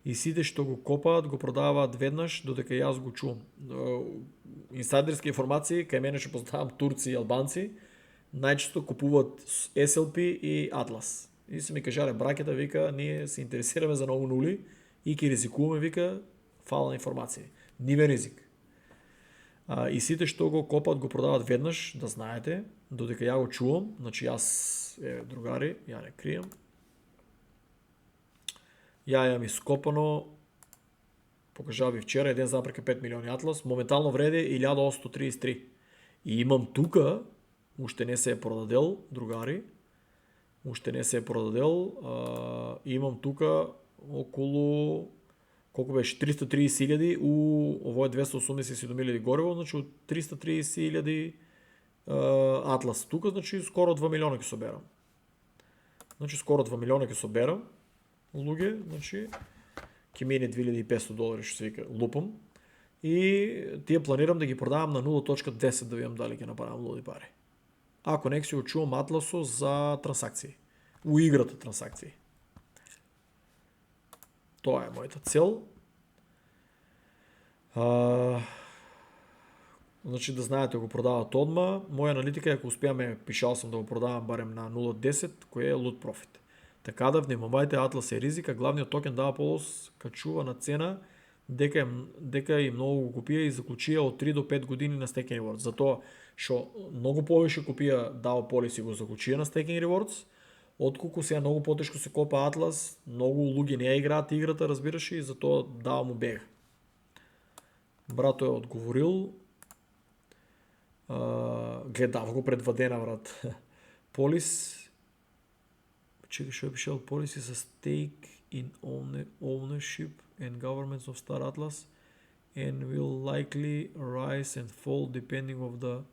И сите што го копаат, го продаваат веднаш, додека јас го чувам. Инсайдерски информации, кај мене што познавам турци и албанци, најчесто купуваат SLP и Atlas. И се ми кажале, бракета, вика, ние се интересираме за многу нули и ќе ризикуваме, вика, фала на информации. Нивен ризик. И сите што го копаат, го продаваат веднаш, да знаете, додека ја го чувам, значи јас, другари, ја не крием, ја имам ископано, покажав и вчера, 1,5 милиони Atlas, моментално вреди 1833. И имам тука, уште не се е продадел, другари, уште не се е продадел, имам тука околу, колку беше, 330.000, ово е 287.000 гориво, значи од 330.000 Atlas тука, значи скоро 2 милиона ќе соберам. Значи скоро 2 милиона ќе соберам, луѓе, значи ќе мине $2,500 што се вика, лупам. И тие планирам да ги продавам на 0.10 да видам дали ќе направам луди пари. Ако не си очувам Атласо за трансакции. У играта трансакции. Тоа е мојата цел. Значи да знаете, го продават одма. Моја аналитика е ако успеаме, пишал сам да го продавам барем на 0.10, кој е лут профит. Така да внимавајте, Атлас е ризика, главниот токен DAO Polis качува на цена дека и многу го купија и заклучија од 3 до 5 години на Staking Rewards. Затоа што многу повеќе купија DAO Polis и го заклучија на Staking Rewards, отколку сега многу потешко се копа Атлас, многу луѓе не ја играат играта, разбираш, и затоа DAO му бега. Брато е одговорил. Гледав го пред 2 дена, брат. Polis, чекай, што е пишал? Polis is a stake in ownership and governments of Star Atlas and will likely rise and fall depending on the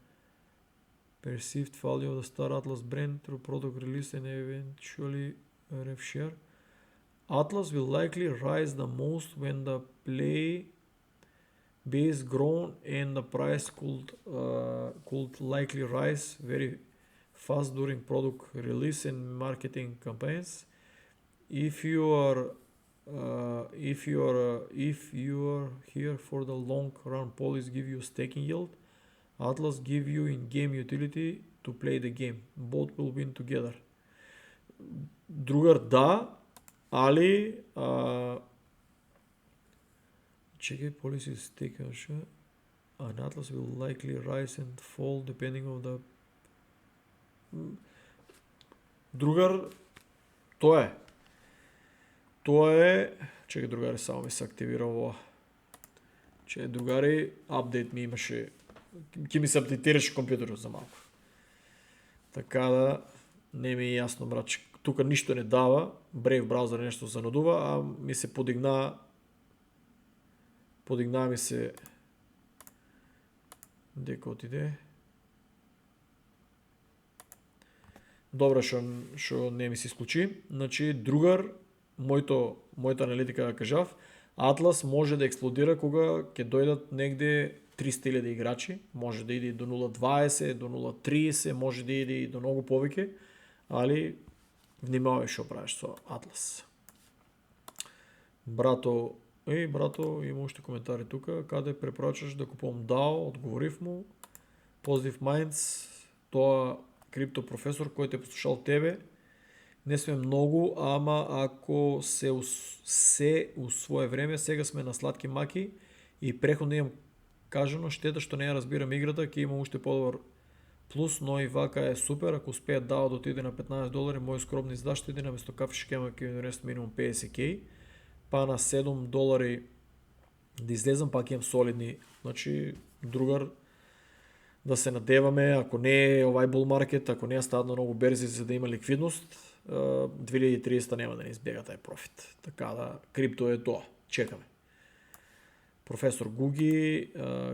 perceived value of the Star Atlas brand through product release and eventually rev share. Atlas will likely rise the most when the play base grown and the price could likely rise very fast during product release and marketing campaigns. If you are here for the long run, Polis give you staking yield. Atlas give you in-game utility to play the game. Both will win together. Другар, да, али чекай, Polis is taken, and Atlas will likely rise and fall depending on the... Другар, тоа е. Чекай, другари, само ми се активира ова. Чекай, другари, апдейт ми имаше... Ке ми се апдейтираше компјутерот за малку. Така да, не ми е јасно, брат, че тука ништо не дава, Brave браузер нешто занудува, а ми се подигна ми се... Дека отиде? Добро што не ми се исклучи. Значи, другар, мојата аналитика да кажав, Атлас може да експлодира кога ќе дојдат негде 300.000 играчи, може да иде до 0.20, до 0.30, може да иде и до многу повеќе, али внимавај што правиш со Атлас. Брато, има уште коментари тука, каде препорачаш да купувам DAO, одговорив му. Positive Minds, тоа криптопрофесор кој те послушал тебе. Не сме многу, ама ако се у свое време, сега сме на сладки маки и преходно имам кажано, штета што не ја разбирам играта, ќе имам уште подобар плюс, но и вака е супер, ако успеат DAO да отиде на $15, мој скромни заштети наместо кафе шкема ќе ми донесат минимум 50k, па на $7 да излезам, пак имам солидни, значи другар, да се надеваме, ако не е овај bull market, ако не е стават на многу берзи за да има ликвидност, 2030 нема да не избега тај профит. Така да, крипто е тоа. Чекаме. Професор Гуги,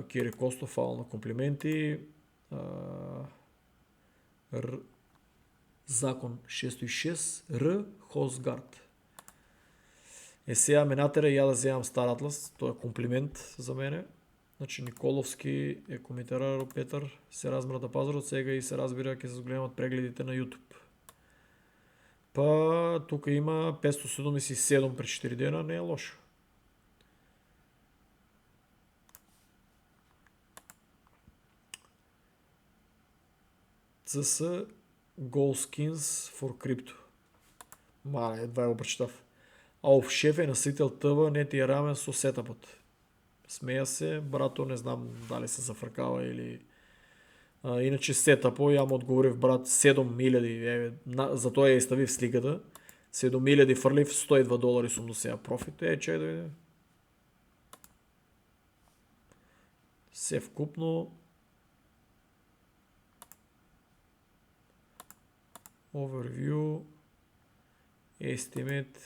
Кири Костов, фал на комплименти. Закон 606, Р. Хосгард. Сега ме натера ја да земам Стар Атлас, тоа е комплимент за мене. Значи Николовски е коментарар, Петар, се размрда пазарот, сега и се разбира ќе се зголемат прегледите на YouTube. Па тука има 577 пред 4 дена, не е лошо. CS GoSkins for Crypto. Мале, едва ја го прочитав. Ауф, шеф е насител ТВ, не ти е рамен со сетапот. Смеја се, брато, не знам дали се зафркава или... иначе сетапо, ја му одговорив, брат, 7000, за тоа ја изставив сликата, 7000 фрлив, $102 сум до сега профит, чај дојде. Се вкупно... Overview, estimate,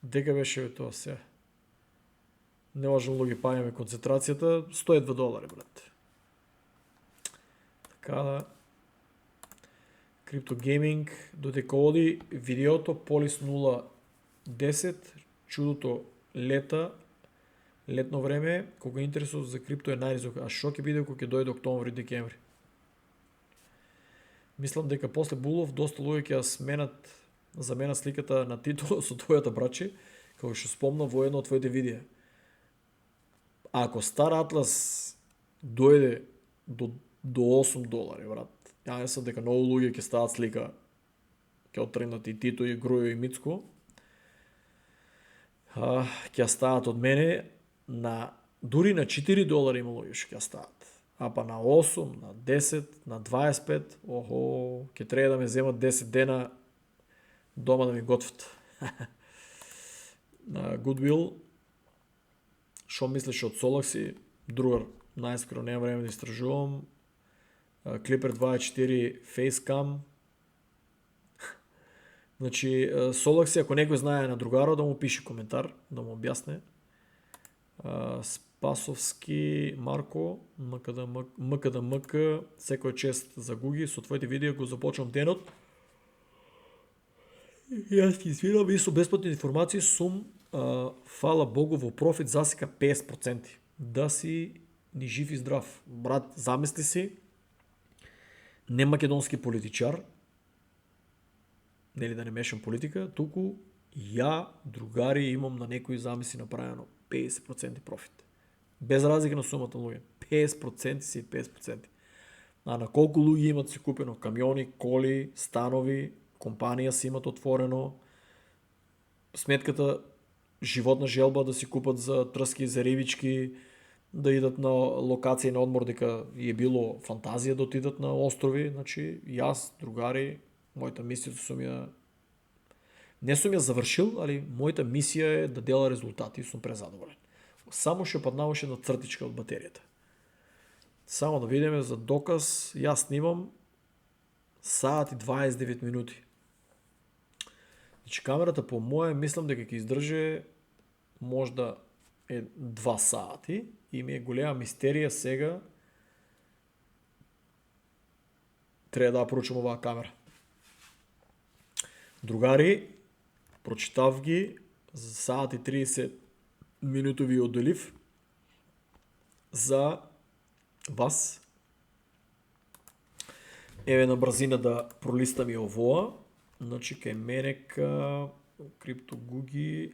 дека беше тоа се. Не можем да ги паѓаме концентрацијата, $102, брат. Така да, Crypto Gaming, додека оди видеото Полис 010, чудото летно време, кога интересот за крипто е најнизок, а што ќе биде кога ќе дојде октомври-декември. Мислам дека после Булов доста луѓе ќе заменат сликата на Тито со твојата брачи, како што спомна во едно од твоите видеа. Ако Стар Атлас дојде до $8, брат, ја мислам дека многу луѓе ќе стават слика, ќе оттргнат и Тито и Грујо и Мицко, ќе стават од мене дури на $4 има луѓе што ќе стават. А па на 8, на 10, на 25, ќе треба да ме земат 10 дена дома да ми готват. На Goodwill, што мислиш од Solaxi, другар, најскоро немам време да истражувам. Clipper 24 Facecam. Значи, Solaxi, ако некој знае на другаро, да му пише коментар, да му објасне. Спасовски Марко, МКДМК, секој чест за Гуги, со твоите видео го започнам денот. Јас ти извинам и со бесплатни информации сум, фала Богу, во профит засека 50%. Да си ни жив и здрав. Брат, замисли си, не македонски политичар, нели да не мешам политика, туку ја, другари, имам на некои замисли направено 50% профит. Без разлика на сумата луѓе. 50% си 50%. А на колку луѓе имат си купено камиони, коли, станови, компанија си имат отворено, сметката животна желба да си купат за трски, за рибички, да идат на локација на одмор, дека е било фантазија да отидат на острови. Значи, јас, другари, мојата мисија не сум ја завршил, али мојата мисија е да дела резултати и сум презадоволен. Само што паднаваше на цртичка од батеријата. Само да видиме за доказ, јас снимам саат и 29 минути. Значи камерата по моје мислам дека ќе издржи можда 2 сати и ми е голема мистерија сега треба да поручам оваа камера. Другари, прочитав ги, за саат и 30 минути ви одделив за вас. Еве на брзина да пролистам и овоа. Значи кај мене Крипто Гуги.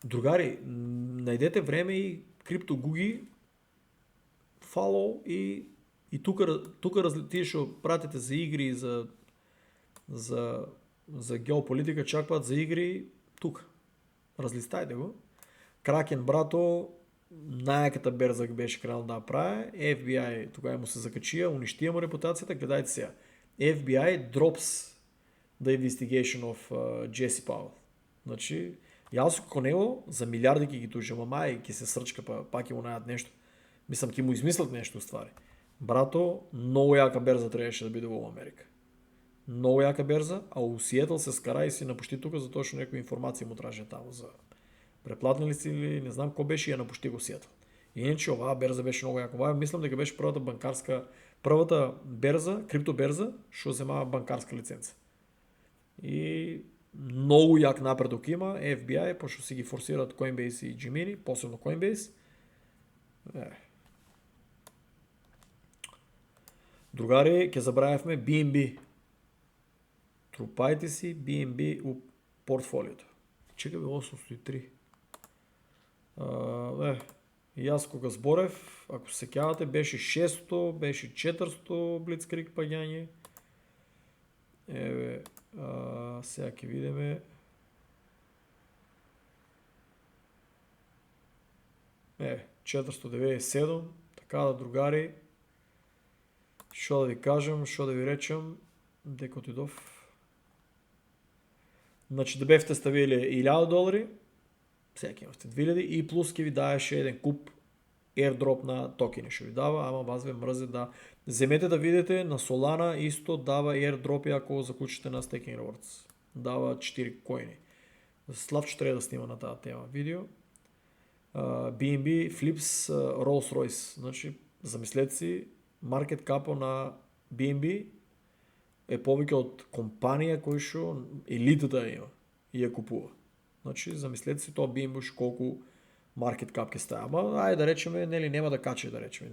Другари, најдете време и CryptoGugi, follow и тука тие што пратите за игри и за геополитика, чакват за игри тука. Разлистајте го. Кракен, брато, најаката берза беше кренал да прави. FBI тогава му се закачија, уништија му репутацијата. Гледајте сега. FBI drops the investigation of Jesse Powell. Значи, јас како него за милиарди ќе ги тужам, ама ќе се срчка, пак ќе му најдат нешто. Мислам, ќе му измислат нешто ствари. Брато, многу јака берза требаше да биде во Америка. Многу јака берза, а у Сиетл се скара и си напушти тука затоа што некои информации му тражи таму за преплатни ли си или не знам кој беше и ја напушти го Сиетл. Иначе оваа берза беше многу јака. Оваа мислам дека беше првата берза, криптоберза што земава банкарска лиценца. И многу јак напредок има FBI, пошто си ги форсираат Coinbase и Gemini, посебно Coinbase. Другари, ќе забравивме BNB. Трупајте си BNB у портфолиото. Чекай бе, 803. Јас кога зборев, ако се сеќавате, беше 600, беше 400 блицкриг паѓање. Еве, сега ќе видиме. Еве, 497, така да, другари, што да ви кажам, што да ви речам, дека отидов. Значи да бевте ставиле $1000, сега ќе имате 2000 и плюс ќе ви даеше еден куп airdrop на токени што ви дава, ама вас ве мрзе да земете да видите на Solana исто дава airdropи ако заклучите на Staking Rewards. Дава 4 коини. Славчо треба да снима на таа тема видео. BNB flips Rolls-Royce. Значи, замислете си, маркет капо на BNB е повеќе од компанија кој што елитата има и ја купува. Значи, замислете си тоа BNB колку маркет кап ќе става. Ама, ајде да речеме, нели нема да качи да речеме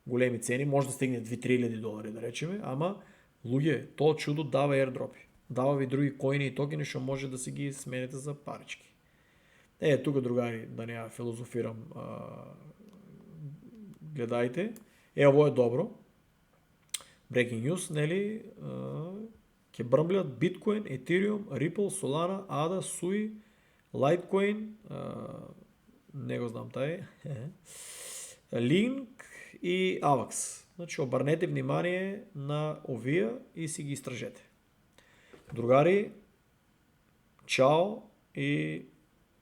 големи цени, може да стигне $2-3,000 да речеме, ама луѓе, тоа чудо дава airdropи. Дава ви други коини и токени што може да си ги смените за парички. Тука, другари, да не ја филозофирам, гледајте. Ово е добро. Breaking news, нели, ќе брмблят Bitcoin, Ethereum, Ripple, Solana, ADA, SUI, Litecoin, не го знам тај, Link и AVAX. Значи, обрнете внимание на овие и си ги истражете. Другари, чао и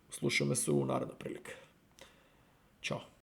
слушаме се у наредна прилика. Чао!